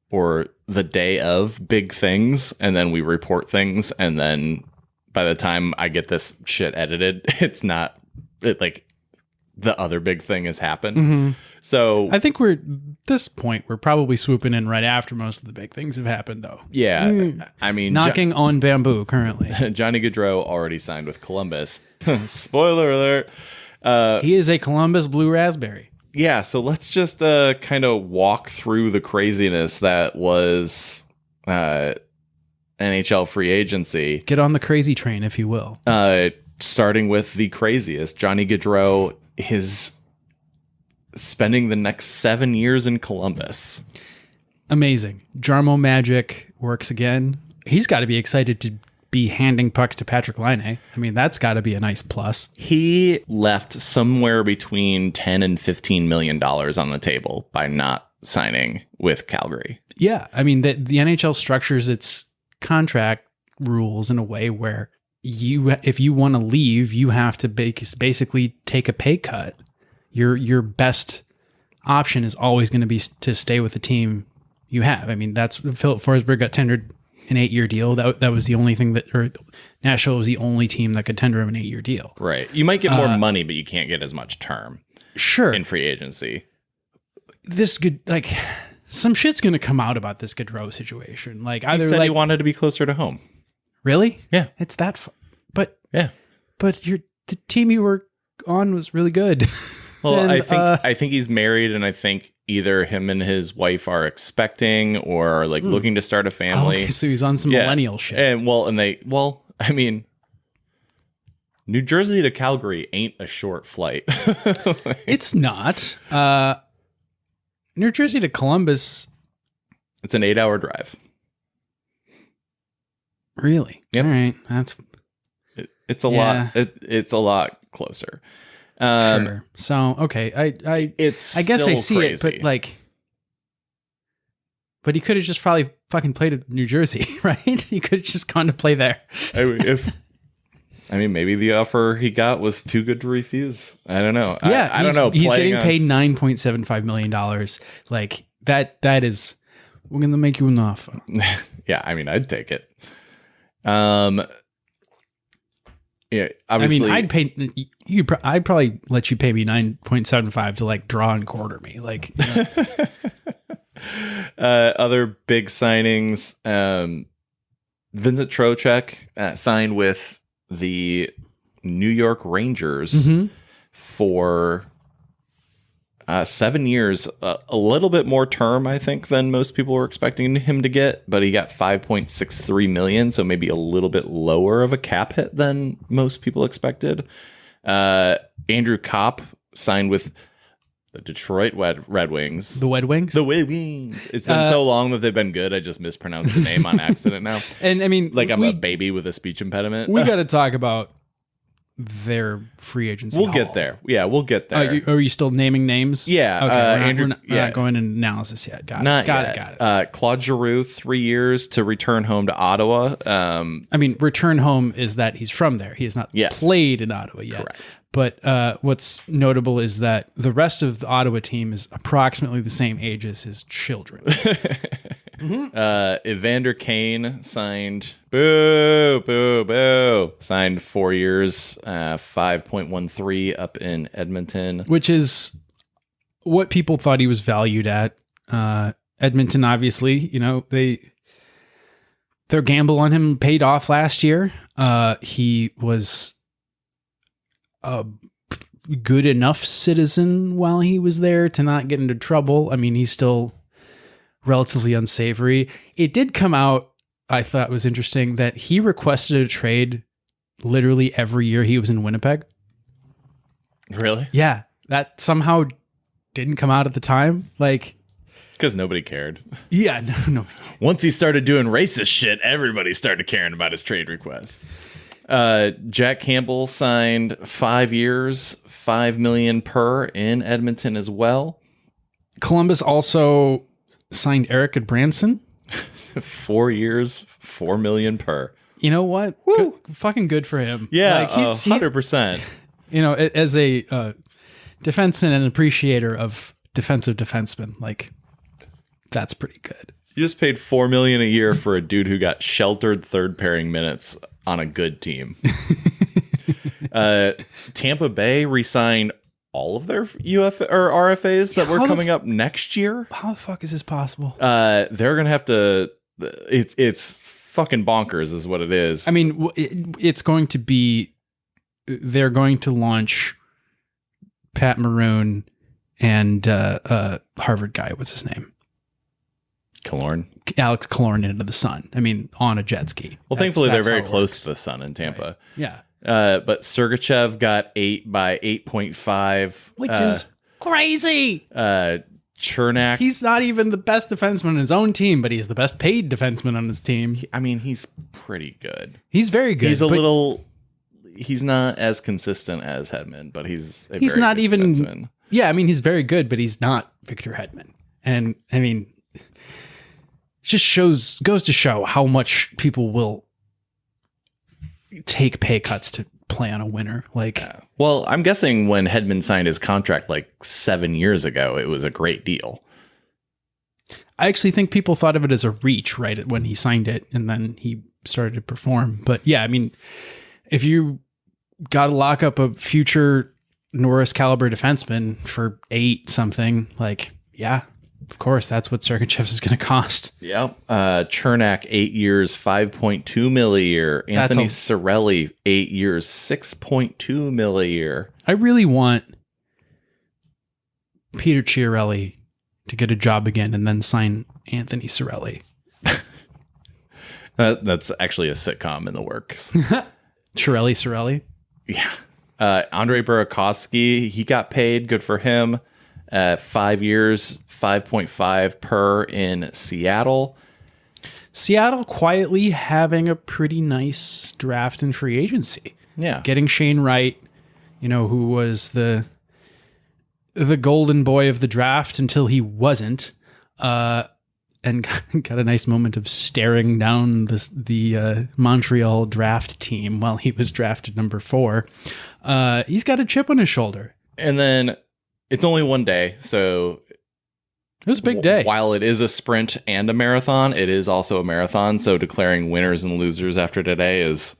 or the day of big things, and then we report things, and then by the time I get this shit edited, the other big thing has happened. So I think we're probably swooping in right after most of the big things have happened, though. Yeah. I mean, knocking on bamboo currently. Johnny Gaudreau already signed with Columbus. Spoiler alert. He is a Columbus Blue Raspberry. Yeah. So let's just kind of walk through the craziness that was NHL free agency. Get on the crazy train, if you will. Starting with the craziest, Johnny Gaudreau is spending the next 7 years in Columbus. Amazing. Jarmo magic works again. He's got to be excited to be handing pucks to Patrick Laine. I mean, that's got to be a nice plus. He left somewhere between $10 and $15 million on the table by not signing with Calgary. Yeah. I mean, the NHL structures its contract rules in a way where if you want to leave, you have to basically take a pay cut. Your best option is always going to be to stay with the team you have. I mean, that's Philip Forsberg got tendered an 8-year deal. That was the only thing or Nashville was the only team that could tender him an 8-year deal. Right. You might get more money, but you can't get as much term. Sure. In free agency. Some shit's going to come out about this Gaudreau situation. Like either he said he wanted to be closer to home. Really? Yeah. It's that but yeah. But the team you were on was really good. Well, and, I think he's married, and I think either him and his wife are expecting or looking to start a family. Okay, so he's on some millennial shit. And I mean, New Jersey to Calgary ain't a short flight. It's not. New Jersey to Columbus. It's an 8-hour drive. Really? Yep. All right. It's a lot. It's a lot closer. Sure. So okay, I guess I see crazy. it, but he could have just probably fucking played at New Jersey, right? He could have just gone to play there. Maybe the offer he got was too good to refuse. I don't know. Yeah, I don't know. He's getting paid $9.75 million. Like that is, we're gonna make you an offer. Yeah, I mean, I'd take it. Yeah, obviously. I'd pay you. I'd probably let you pay me 9.75 to draw and quarter me. Other big signings. Vincent Trocheck signed with the New York Rangers for 7 years, a little bit more term, I think, than most people were expecting him to get, but he got $5.63 million, so maybe a little bit lower of a cap hit than most people expected. Andrew Kopp signed with The Detroit Red Wings. The Red Wings? The Red Wings. It's been so long that they've been good. I just mispronounced the name on accident now. And I mean, like I'm a baby with a speech impediment. We got to talk about their free agency. We'll get there. Yeah, we'll get there. Are you still naming names? Yeah. Okay. We're not going into analysis yet. Got it. Claude Giroux, 3 years to return home to Ottawa. I mean, return home is that he's from there. He has not played in Ottawa yet. Correct. But what's notable is that the rest of the Ottawa team is approximately the same age as his children. Evander Kane signed. Boo, boo, boo. Signed 4 years, 5.13 up in Edmonton, which is what people thought he was valued at. Edmonton, obviously, their gamble on him paid off last year. He was a good enough citizen while he was there to not get into trouble. I mean, he's still relatively unsavory. It did come out, I thought was interesting, that he requested a trade literally every year he was in Winnipeg. Really? Yeah. That somehow didn't come out at the time. Like, because nobody cared. Yeah, no. Once he started doing racist shit, everybody started caring about his trade requests. Jack Campbell signed 5 years, $5 million per in Edmonton as well. Columbus also signed Eric Branson. 4 years, $4 million per. You know what? Fucking good for him. Yeah, like he's 100%. As a defenseman and appreciator of defensive defensemen, like, that's pretty good. You just paid $4 million a year for a dude who got sheltered third pairing minutes on a good team. Tampa Bay re-signed all of their RFAs that were coming up next year. How the fuck is this possible? They're gonna have to. It's fucking bonkers, is what it is. I mean, it's going to be. They're going to launch Pat Maroon and Harvard guy. What's his name? Alex Killorn into the sun. I mean, on a jet ski. Well, thankfully they're very close to the sun in Tampa. Right. Yeah. But Sergachev got 8 by 8.5, which is crazy. Chernak. He's not even the best defenseman on his own team, but he's the best paid defenseman on his team. He's pretty good. He's very good. He's not as consistent as Hedman, but he's not good even defenseman. Yeah, I mean, he's very good, but he's not Victor Hedman. And I mean, just goes to show how much people will take pay cuts to play on a winner. Like, well, I'm guessing when Hedman signed his contract like 7 years ago, it was a great deal. I actually think people thought of it as a reach right when he signed it, and then he started to perform. But yeah, I mean, if you got to lock up a future Norris caliber defenseman for 8 something, like, yeah, of course, that's what Sergachev is going to cost. Yep. Chernak, 8 years, $5.2 million a year. Anthony Cirelli, 8 years, $6.2 million a year. I really want Peter Chiarelli to get a job again and then sign Anthony Cirelli. That's actually a sitcom in the works. Cirelli? Yeah. Andrei Burakovsky, he got paid. Good for him. 5 years, 5.5 per in Seattle. Seattle quietly having a pretty nice draft and free agency. Yeah. Getting Shane Wright, who was the golden boy of the draft until he wasn't, and got a nice moment of staring down the Montreal draft team while he was drafted number 4. He's got a chip on his shoulder. And then it's only one day, so it was a big day. While it is a sprint and a marathon, it is also a marathon. So declaring winners and losers after today is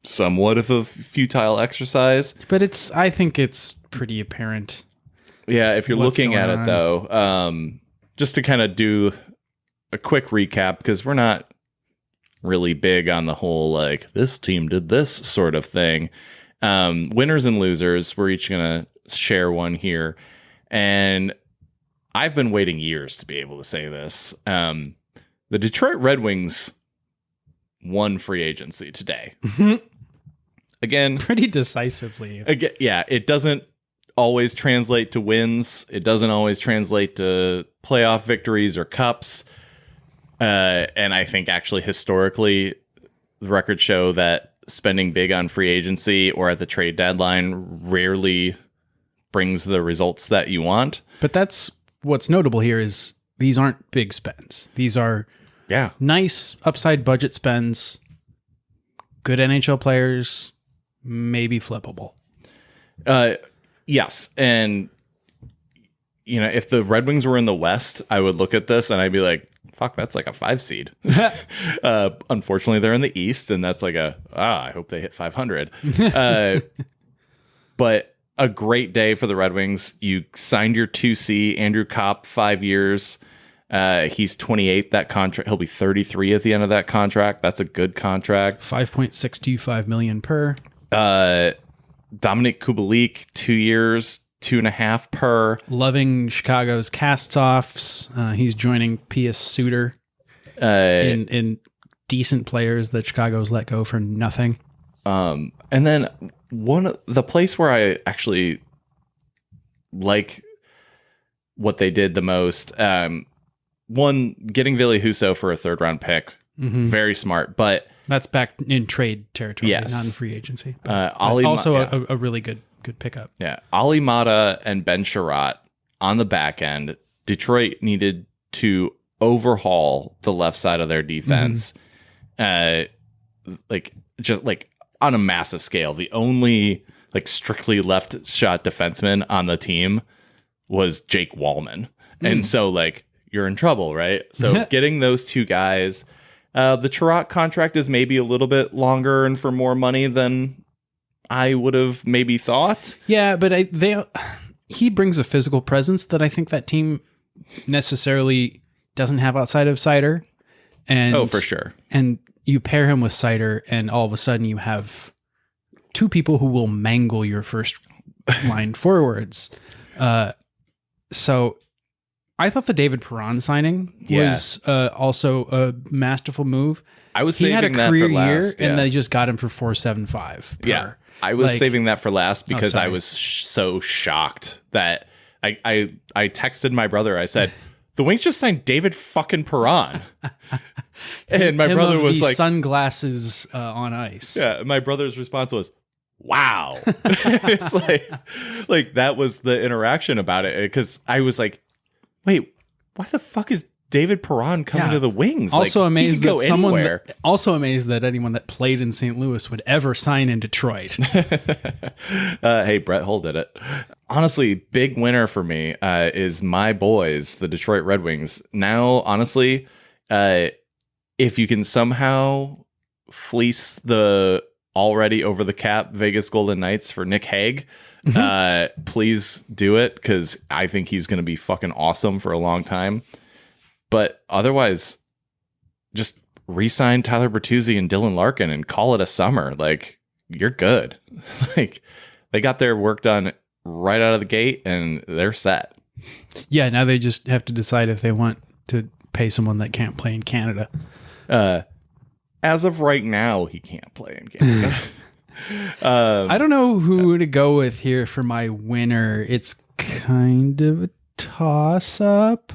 somewhat of a futile exercise. But I think it's pretty apparent. Yeah, if you're looking at it though, just to kind of do a quick recap, because we're not really big on the whole like this team did this sort of thing. Winners and losers, we're each gonna share one here, and I've been waiting years to be able to say this. The Detroit Red Wings won free agency today. Again, pretty decisively. Again, yeah, it doesn't always translate to wins. It doesn't always translate to playoff victories or cups. And I think actually historically, the records show that spending big on free agency or at the trade deadline rarely brings the results that you want. But that's what's notable here is these aren't big spends. These are nice upside budget spends, good NHL players, maybe flippable. Yes. And, if the Red Wings were in the West, I would look at this and I'd be like, fuck, that's like a 5 seed. Unfortunately, they're in the East, and that's like I hope they hit 500. But a great day for the Red Wings. You signed your 2C, Andrew Kopp, 5 years. He's 28. That contract, he'll be 33 at the end of that contract. That's a good contract. $5.625 million per. Dominic Kubalik, 2 years, 2.5 per. Loving Chicago's cast-offs. He's joining Pius Suter in decent players that Chicago's let go for nothing. And then the place where I actually like what they did the most, one, getting Ville Husso for a 3rd-round pick, very smart, but that's back in trade territory, yes. not in free agency. But also a really good pickup. Yeah, Ali Mata and Ben Sherratt on the back end. Detroit needed to overhaul the left side of their defense, just on a massive scale. The only strictly left shot defenseman on the team was Jake Wallman, and so you're in trouble, right? So getting those two guys. The Sherratt contract is maybe a little bit longer and for more money than I would have maybe thought. Yeah, but he brings a physical presence that I think that team necessarily doesn't have outside of Seider. And for sure. And you pair him with Seider, and all of a sudden you have two people who will mangle your first line forwards. So I thought the David Perron signing was also a masterful move. I was saving that for last, and they just got him for $475 per. Yeah, I was saving that for last because I was so shocked that I texted my brother. I said, the Wings just signed David fucking Perron. And my brother was like, sunglasses on ice. Yeah, my brother's response was, wow. It's like that was the interaction about it, because I was like, wait, why the fuck is David Perron coming to the Wings? Also amazed that also amazed that anyone that played in St. Louis would ever sign in Detroit. Hey, Brett Hull did it. Honestly, big winner for me is my boys, the Detroit Red Wings. Now, honestly, if you can somehow fleece the already over the cap Vegas Golden Knights for Nick Hague, please do it, because I think he's going to be fucking awesome for a long time. But otherwise, just re-sign Tyler Bertuzzi and Dylan Larkin and call it a summer. You're good. They got their work done right out of the gate and they're set. Yeah, now they just have to decide if they want to pay someone that can't play in Canada. As of right now, he can't play in Canada. I don't know who to go with here for my winner. It's kind of a toss-up.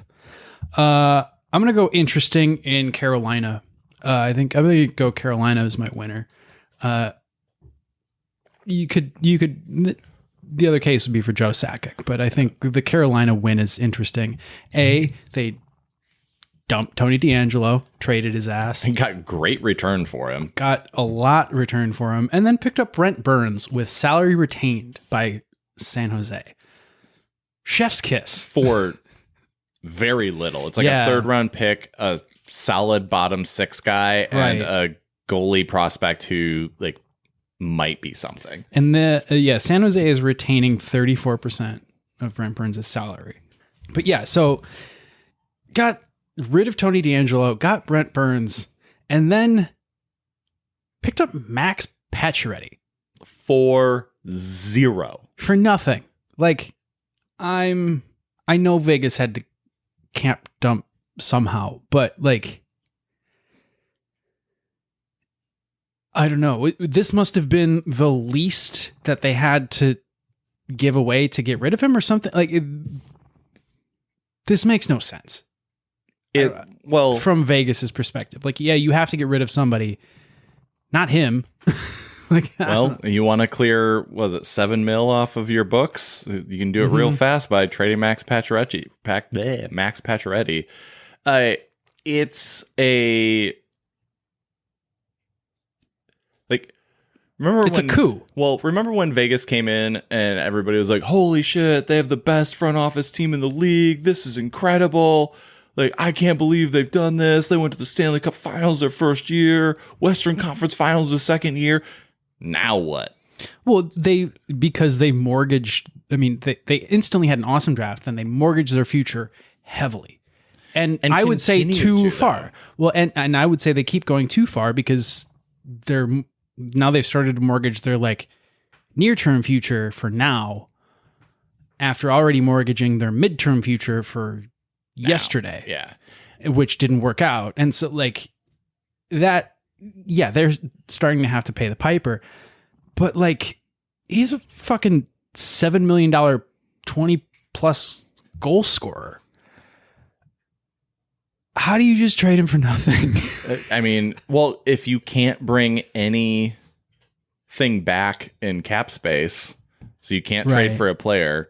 I'm going to go interesting in Carolina. I think I'm going to go Carolina as my winner. You could, the other case would be for Joe Sakic, but I think the Carolina win is interesting. They dumped Tony DeAngelo, traded his ass. And got great return for him. Got a lot return for him, and then picked up Brent Burns with salary retained by San Jose. Chef's kiss. For very little. It's a 3rd-round pick, a solid bottom 6 guy, and a goalie prospect who might be something. And San Jose is retaining 34% of Brent Burns' salary. But so got rid of Tony DeAngelo, got Brent Burns, and then picked up Max Pacioretty for $0. For nothing. I know Vegas had to camp dump somehow, but I don't know. This must have been the least that they had to give away to get rid of him or something. Like this makes no sense. From Vegas's perspective, like, yeah, you have to get rid of somebody, not him. Like, well, you want to clear, was it $7 million off of your books? You can do it real fast by trading Max Pacioretty. Max Pacioretty. It's a remember it's when, a coup. Well, remember when Vegas came in and everybody was like, "Holy shit, they have the best front office team in the league. This is incredible. Like, I can't believe they've done this. They went to the Stanley Cup Finals their first year, Western Conference Finals the second year." Now what? Well, because they mortgaged, I mean, they instantly had an awesome draft, then they mortgaged their future heavily. And I would say too far. Well, and I would say they keep going too far because now they've started to mortgage their like near-term future for now after already mortgaging their midterm future for yesterday. Yeah. Which didn't work out. And so like that, yeah, they're starting to have to pay the piper. But like, he's a fucking $7 million 20+ goal scorer. How do you just trade him for nothing? I mean, well, if you can't bring anything back in cap space, so you can't trade for a player,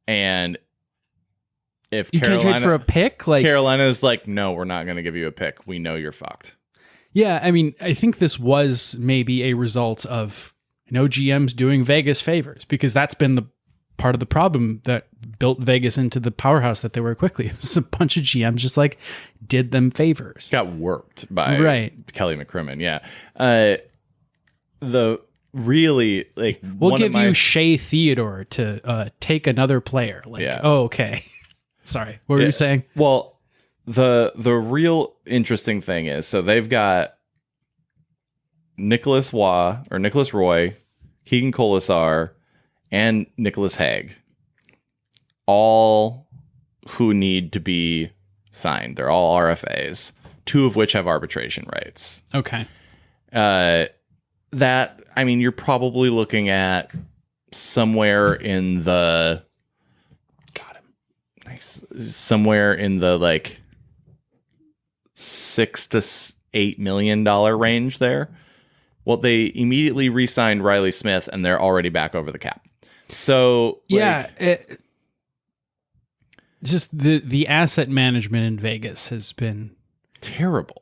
and if you can't trade for a pick, like Carolina's like, no, we're not going to give you a pick. We know you're fucked. Yeah, I mean, I think this was maybe a result of GMs doing Vegas favors, because that's been the part of the problem that built Vegas into the powerhouse that they were quickly. It was a bunch of GMs just like did them favors. Got worked by Kelly McCrimmon. Yeah. The really like we'll give you Shea Theodore to take another player. Like, oh, okay. Sorry. What were you saying? Well, the real interesting thing is, so they've got Nicholas Roy, Keegan Colasar, and Nicholas Hague, all who need to be signed. They're all RFAs, 2 of which have arbitration rights. Okay. That, I mean, you're probably looking at somewhere in the somewhere in the like $6 to $8 million range there. Well, they immediately re-signed Riley Smith, and they're already back over the cap. So just the asset management in Vegas has been terrible.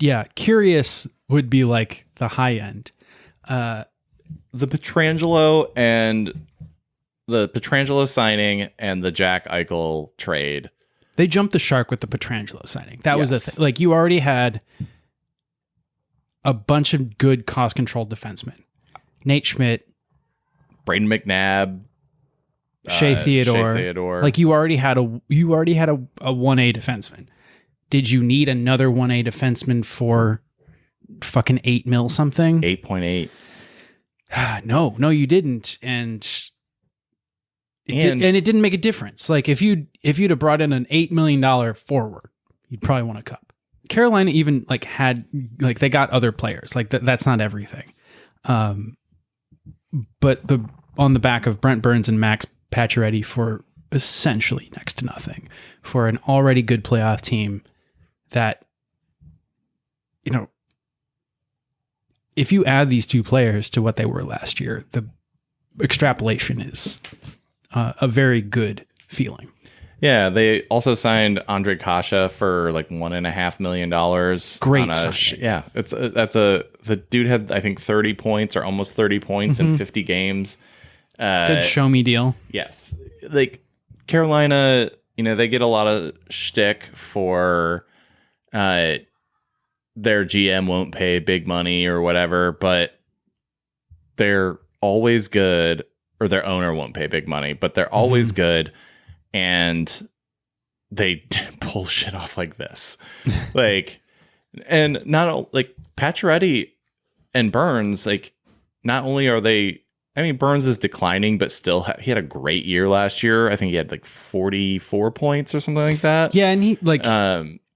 Yeah, curious would be like the high end. The Pietrangelo signing and the Jack Eichel trade. They jumped the shark with the Pietrangelo signing. That was the thing. Like, you already had a bunch of good cost-controlled defensemen. Nate Schmidt, Braden McNabb, Shea Theodore. Like, you already had a 1A defenseman. Did you need another 1A defenseman for fucking $8 million something? 8.8. No, you didn't. And it didn't make a difference. Like, if you'd have brought in an $8 million forward, you'd probably won a cup. Carolina even like had like they got other players. Like that's not everything. But on the back of Brent Burns and Max Pacioretty for essentially next to nothing for an already good playoff team that, if you add these 2 players to what they were last year, the extrapolation is a very good feeling. Yeah, they also signed Andre Kasha for like $1.5 million. Great signing. Yeah, the dude had, I think, 30 points or almost 30 points in 50 games. Good show me deal. Yes, like Carolina, they get a lot of shtick for their GM won't pay big money or whatever, but they're always good, or their owner won't pay big money, but they're always good. And they pull shit off like this. Like, and not like Pacioretty and Burns, like, not only are they, I mean, Burns is declining, but still he had a great year last year. I think he had like 44 points or something like that. Yeah. And he like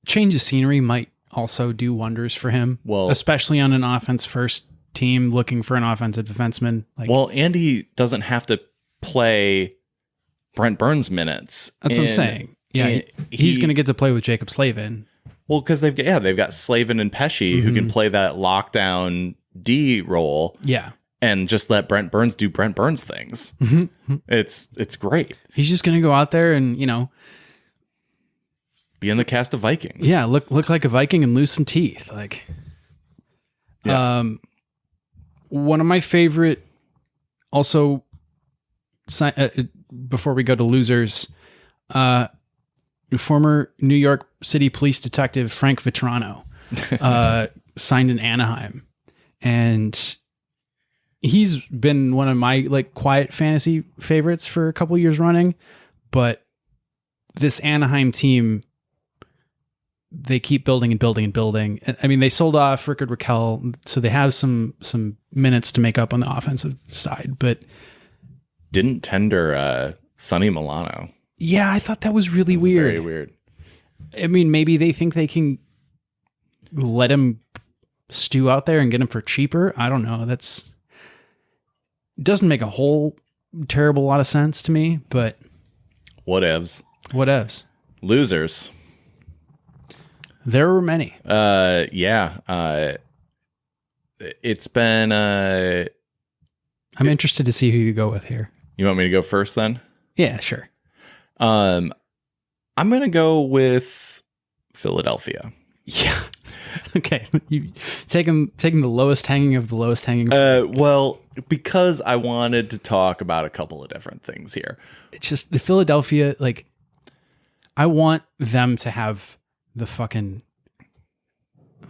change of scenery might also do wonders for him. Well, especially on an offense first team looking for an offensive defenseman. Like, well, and he doesn't have to play Brent Burns minutes. That's what I'm saying. Yeah, he's going to get to play with Jacob Slavin. Well, because they've got Slavin and Pesci who can play that lockdown D role. Yeah. And just let Brent Burns do Brent Burns things. It's great. He's just going to go out there and, be in the cast of Vikings. Yeah, look like a Viking and lose some teeth. Like, one of my favorite, also, before we go to losers, former New York City police detective Frank Vitrano signed in Anaheim, and he's been one of my quiet fantasy favorites for a couple years running. But this Anaheim team, they keep building and building and building. I mean, they sold off Rickard Rakell, so they have some minutes to make up on the offensive side, but didn't tender Sonny Milano. Yeah, I thought that was really weird. Very weird. I mean, maybe they think they can let him stew out there and get him for cheaper. I don't know. Doesn't make a whole terrible lot of sense to me, but whatevs. Losers. There were many. It's been I'm interested to see who you go with here. You want me to go first then? Yeah, sure. I'm going to go with Philadelphia. Yeah. Okay. You taking the lowest hanging of the lowest hanging. Well, because I wanted to talk about a couple of different things here. It's just the Philadelphia, I want them to have the fucking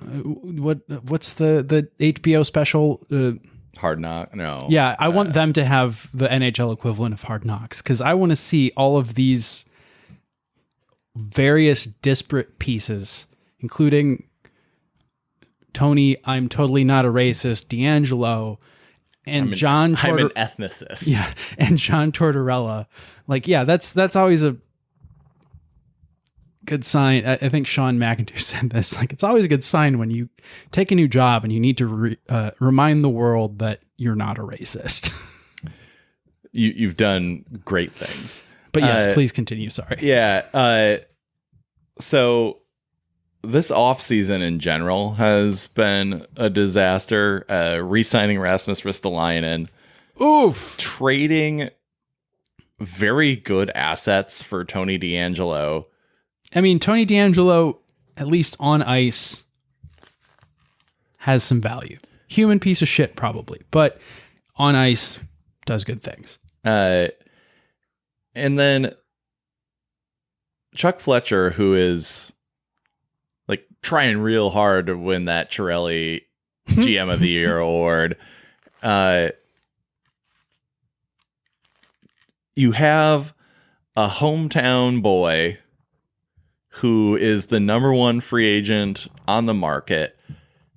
what's the HBO special? Hard Knock? No. Yeah, I want them to have the NHL equivalent of Hard Knocks, because I want to see all of these various disparate pieces, including Tony, I'm totally not a racist, D'Angelo, and John I'm an ethnicist. Yeah, and John Tortorella. That's always a good sign. I think Sean McIntyre said this. It's always a good sign when you take a new job and you need to remind the world that you're not a racist. You've done great things. But yes, please continue. Sorry. Yeah. So this offseason in general has been a disaster. Re-signing Rasmus Ristolainen. Oof. Trading very good assets for Tony DeAngelo. I mean, Tony DeAngelo, at least on ice, has some value. Human piece of shit, probably. But on ice, does good things. And then Chuck Fletcher, who is trying real hard to win that Chiarelli GM of the Year award. You have a hometown boy who is the number one free agent on the market,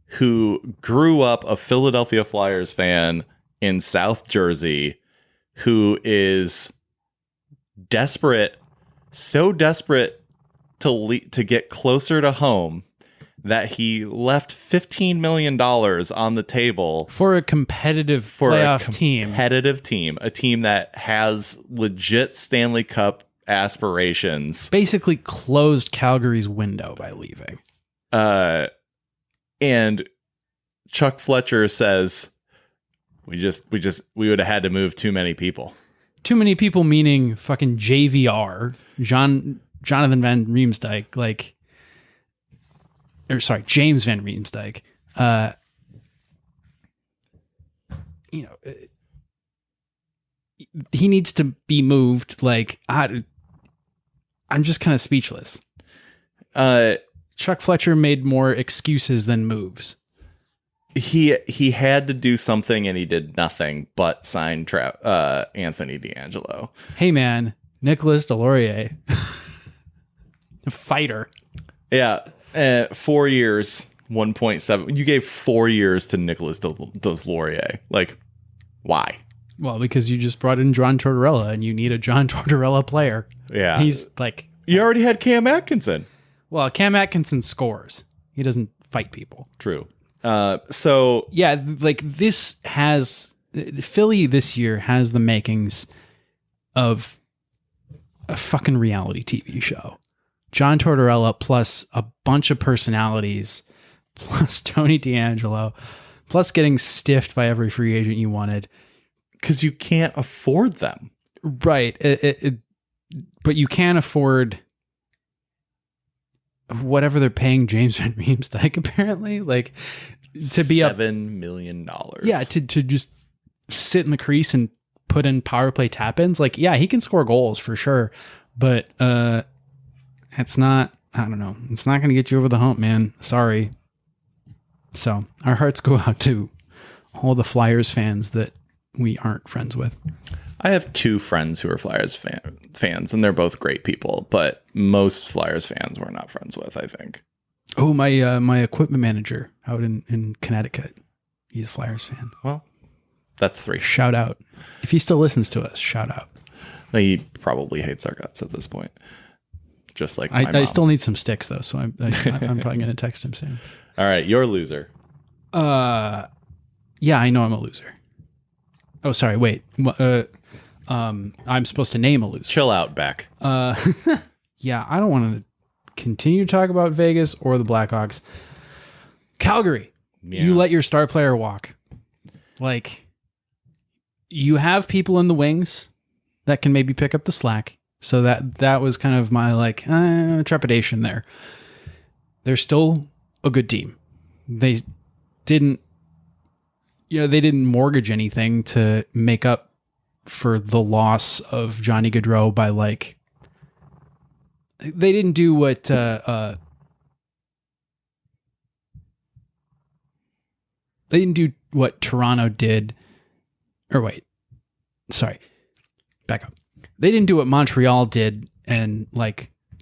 who grew up a Philadelphia Flyers fan in South Jersey, who is desperate, so desperate to get closer to home that he left $15 million on the table for a competitive playoff team, a team that has legit Stanley Cup aspirations. Basically closed Calgary's window by leaving. And Chuck Fletcher says, we would have had to move too many people. Too many people meaning fucking JVR, Jonathan Van Riemsdyk, James Van Riemsdyk. He needs to be moved. I'm just kind of speechless. Chuck Fletcher made more excuses than moves. He had to do something, and he did nothing but sign Anthony DeAngelo. Hey man, Nicolas Deslauriers, a fighter. Yeah, 4 years, 1.7. You gave 4 years to Nicolas Deslauriers. Why? Well, because you just brought in John Tortorella, and you need a John Tortorella player. Yeah, he's you already had Cam Atkinson. Well, Cam Atkinson scores. He doesn't fight people. True. So yeah, Philly this year has the makings of a fucking reality TV show. John Tortorella plus a bunch of personalities, plus Tony D'Angelo, plus getting stiffed by every free agent you wanted. Because you can't afford them. Right. But you can afford whatever they're paying James Van Riemsdyk, apparently. Like, to be up $7 million. Yeah, to just sit in the crease and put in power play tap-ins. Like, yeah, he can score goals for sure. But it's not, I don't know. It's not going to get you over the hump, man. Sorry. So our hearts go out to all the Flyers fans that we aren't friends with. I have two friends who are Flyers fans, and they're both great people, but most Flyers fans we're not friends with, I think. Oh, my equipment manager out in Connecticut. He's a Flyers fan. Well, that's 3. Shout out. If he still listens to us, shout out. He probably hates our guts at this point. Just like my mom. I still need some sticks, though, so I'm probably going to text him soon. All right, you're a loser. Yeah, I know I'm a loser. Oh, sorry, wait. I'm supposed to name a loser. Chill out, Beck. Yeah, I don't want to continue to talk about Vegas or the Blackhawks. Calgary, You let your star player walk. Like, you have people in the wings that can maybe pick up the slack. So that was kind of my trepidation there. They're still a good team. They didn't mortgage anything to make up for the loss of Johnny Gaudreau by they didn't do what they didn't do what Toronto did. Or wait, sorry, back up. They didn't do what Montreal did and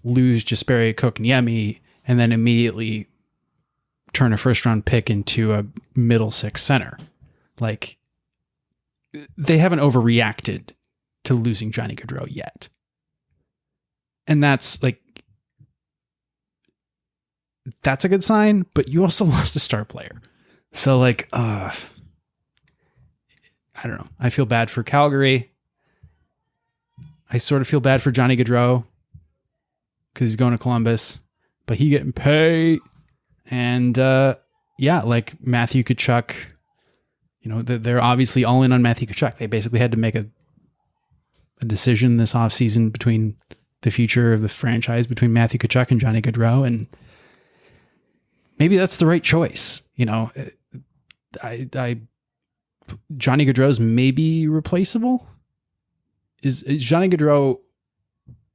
lose Jesperi Kotkaniemi and then immediately turn a first round pick into a middle six center. They haven't overreacted to losing Johnny Gaudreau yet. And that's a good sign, but you also lost a star player. So I don't know. I feel bad for Calgary. I sort of feel bad for Johnny Gaudreau because he's going to Columbus, but he getting paid. And Matthew Tkachuk, they're obviously all in on Matthew Tkachuk. They basically had to make a decision this offseason between the future of the franchise between Matthew Tkachuk and Johnny Gaudreau, and maybe that's the right choice. Johnny Gaudreau's maybe replaceable. Is Johnny Gaudreau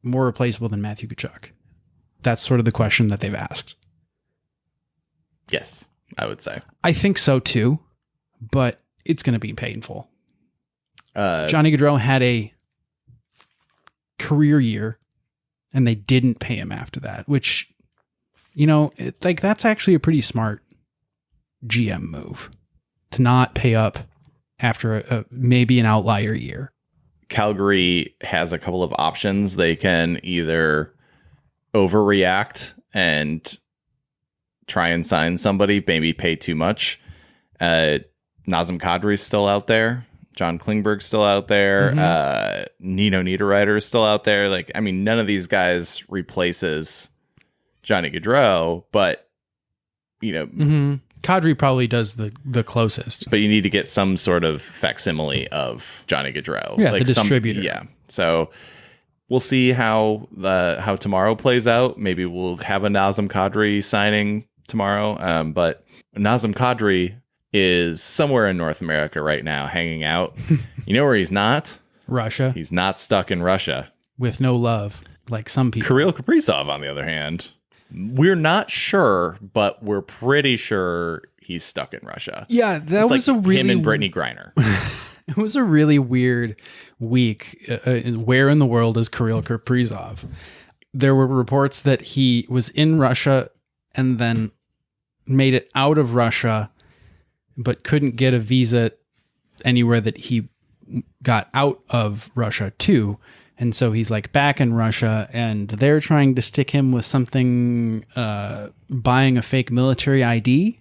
more replaceable than Matthew Tkachuk? That's sort of the question that they've asked. Yes, I would say. I think so too, but it's going to be painful. Johnny Gaudreau had a career year, and they didn't pay him after that, which, that's actually a pretty smart GM move to not pay up after maybe an outlier year. Calgary has a couple of options. They can either overreact and try and sign somebody, maybe pay too much. Nazem Kadri's still out there. John Klingberg's still out there. Mm-hmm. Nino Niederreiter's still out there. None of these guys replaces Johnny Gaudreau, but, mm-hmm. Kadri probably does the closest. But you need to get some sort of facsimile of Johnny Gaudreau. Yeah, the distributor. Yeah. So we'll see how tomorrow plays out. Maybe we'll have a Nazem Kadri signing tomorrow. But Nazem Kadri is somewhere in North America right now, hanging out. You know where he's not? Russia. He's not stuck in Russia. With no love, like some people. Kirill Kaprizov, on the other hand, we're not sure, but we're pretty sure he's stuck in Russia. Yeah, that was a really... him and Brittany Griner. It was a really weird week. Where in the world is Kirill Kaprizov? There were reports that he was in Russia and then made it out of Russia, but couldn't get a visa anywhere that he got out of Russia too. And so he's back in Russia, and they're trying to stick him with something, buying a fake military ID.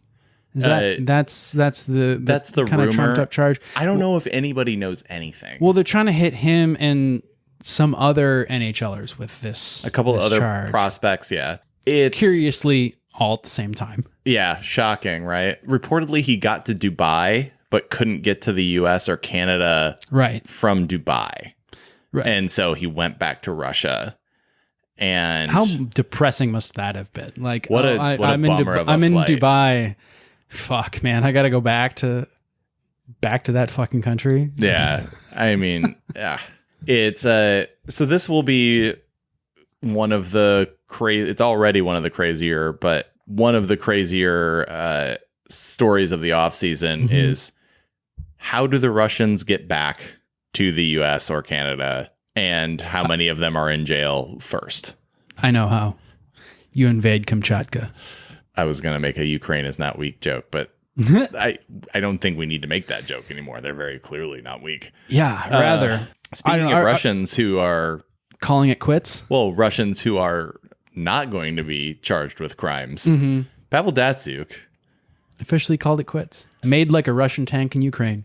Is that's the kind rumor. of trumped up charge. I don't know if anybody knows anything. Well, they're trying to hit him and some other NHLers with this. A couple of this other charge. prospects, yeah. It's Curiously, all at the same time. Yeah, shocking, right? Reportedly, he got to Dubai, but couldn't get to the U.S. or Canada from Dubai. Right. And so he went back to Russia. And how depressing must that have been? Like, what a bummer of a I'm in flight. Dubai. Fuck, man, I got to go back to that fucking country. Yeah, I mean, yeah, it's so this will be one of the crazy. It's already one of the crazier, but one of the crazier stories of the offseason is how do the Russians get back to the U.S. or Canada, and how many of them are in jail first? I know how. You invade Kamchatka. I was going to make a Ukraine is not weak joke, but I don't think we need to make that joke anymore. They're very clearly not weak. Yeah, rather. Speaking of Russians who are calling it quits. Well, Russians who are not going to be charged with crimes. Pavel Datsyuk officially called it quits. Made like a Russian tank in Ukraine.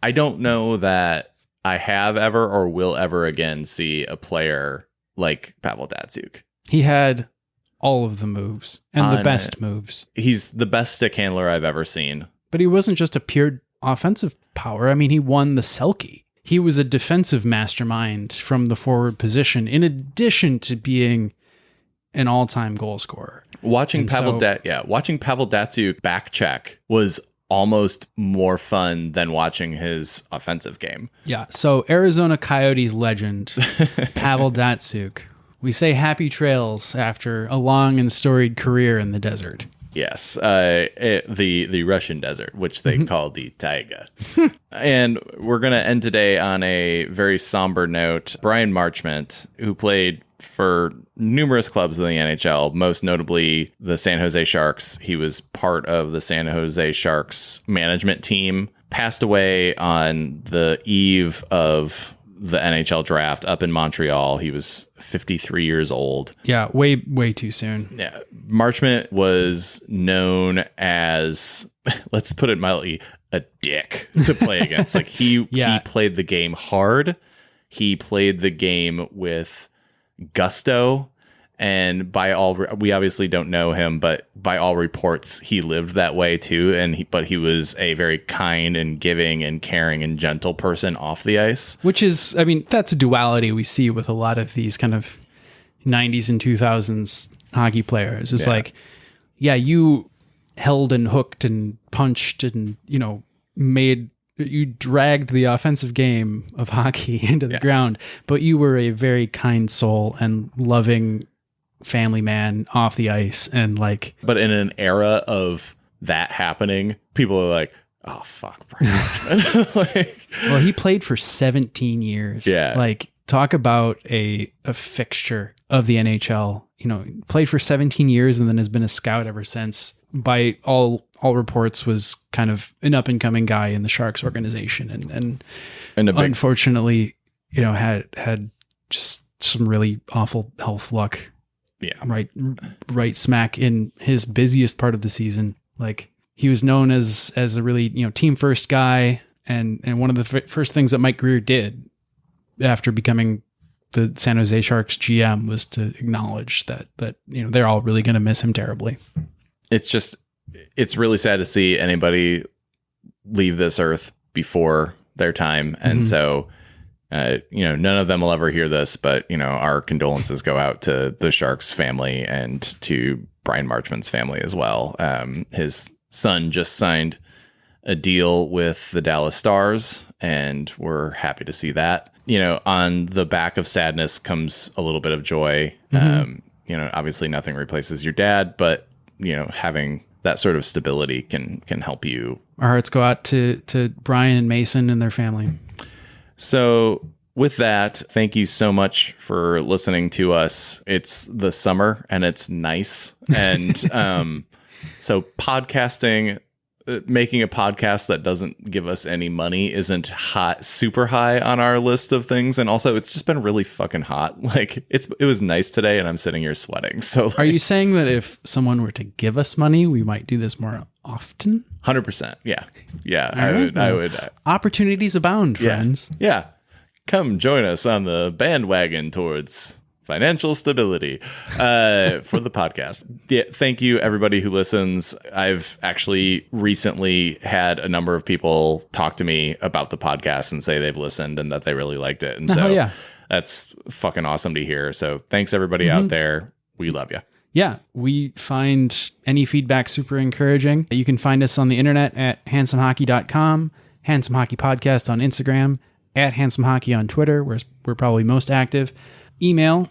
I don't know that I have ever or will ever again see a player like Pavel Datsyuk. He had all of the moves and the best moves. He's the best stick handler I've ever seen. But he wasn't just a pure offensive power. I mean, he won the Selke. He was a defensive mastermind from the forward position, in addition to being an all-time goal scorer. Watching Pavel Datsyuk back check was almost more fun than watching his offensive game. Yeah. So Arizona Coyotes legend Pavel Datsyuk. We say happy trails after a long and storied career in the desert. Yes, the Russian desert, which they call the taiga. And we're going to end today on a very somber note. Bryan Marchment, who played for numerous clubs in the NHL, most notably the San Jose Sharks. He was part of the San Jose Sharks management team, passed away on the eve of the NHL draft up in Montreal. He was 53 years old. Yeah, way too soon. Yeah. Marchment was known as, let's put it mildly, a dick to play against. Like he played the game hard. He played the game with gusto. And we obviously don't know him, but by all reports, he lived that way too. But he was a very kind and giving and caring and gentle person off the ice. Which is, I mean, that's a duality we see with a lot of these kind of 90s and 2000s hockey players. It's like, yeah, you held and hooked and punched and, you dragged the offensive game of hockey into the ground, but you were a very kind soul and loving family man off the ice. And but in an era of that happening, people are like, oh fuck, Bryan Marchment. Well, he played for 17 years. Yeah. Talk about a fixture of the NHL, played for 17 years and then has been a scout ever since. By all reports was kind of an up and coming guy in the Sharks organization. And unfortunately, had just some really awful health luck. Yeah. Right smack in his busiest part of the season. He was known as a really, team first guy. And one of the first things that Mike Grier did after becoming the San Jose Sharks GM was to acknowledge that they're all really going to miss him terribly. It's really sad to see anybody leave this earth before their time. And so, none of them will ever hear this, but, our condolences go out to the Sharks family and to Bryan Marchment's family as well. His son just signed a deal with the Dallas Stars, and we're happy to see that. On the back of sadness comes a little bit of joy. Obviously nothing replaces your dad, but, having that sort of stability can help you. Our hearts go out to Brian and Mason and their family. So with that, thank you so much for listening to us. It's the summer and it's nice. And so podcasting, making a podcast that doesn't give us any money isn't super high on our list of things. And also it's just been really fucking hot. It was nice today and I'm sitting here sweating. So are you saying that if someone were to give us money, we might do this more often? 100%. Yeah. Yeah. I would. Opportunities abound, friends. Yeah. come join us on the bandwagon towards financial stability for the podcast. Yeah, thank you, everybody who listens. I've actually recently had a number of people talk to me about the podcast and say they've listened and that they really liked it. And so yeah. That's fucking awesome to hear. So thanks, everybody out there. We love you. Yeah, we find any feedback super encouraging. You can find us on the internet at handsomehockey.com, Handsome Hockey Podcast on Instagram, at Handsome Hockey on Twitter, where we're probably most active. Email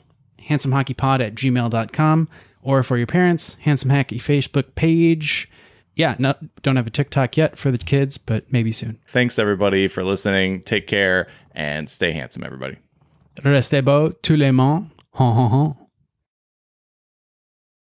handsomehockeypod@gmail.com, or for your parents, Handsome Hockey Facebook page. Yeah, no, don't have a TikTok yet for the kids, but maybe soon. Thanks, everybody, for listening. Take care and stay handsome, everybody. Restez beau, tout le monde. Hon, hon, hon.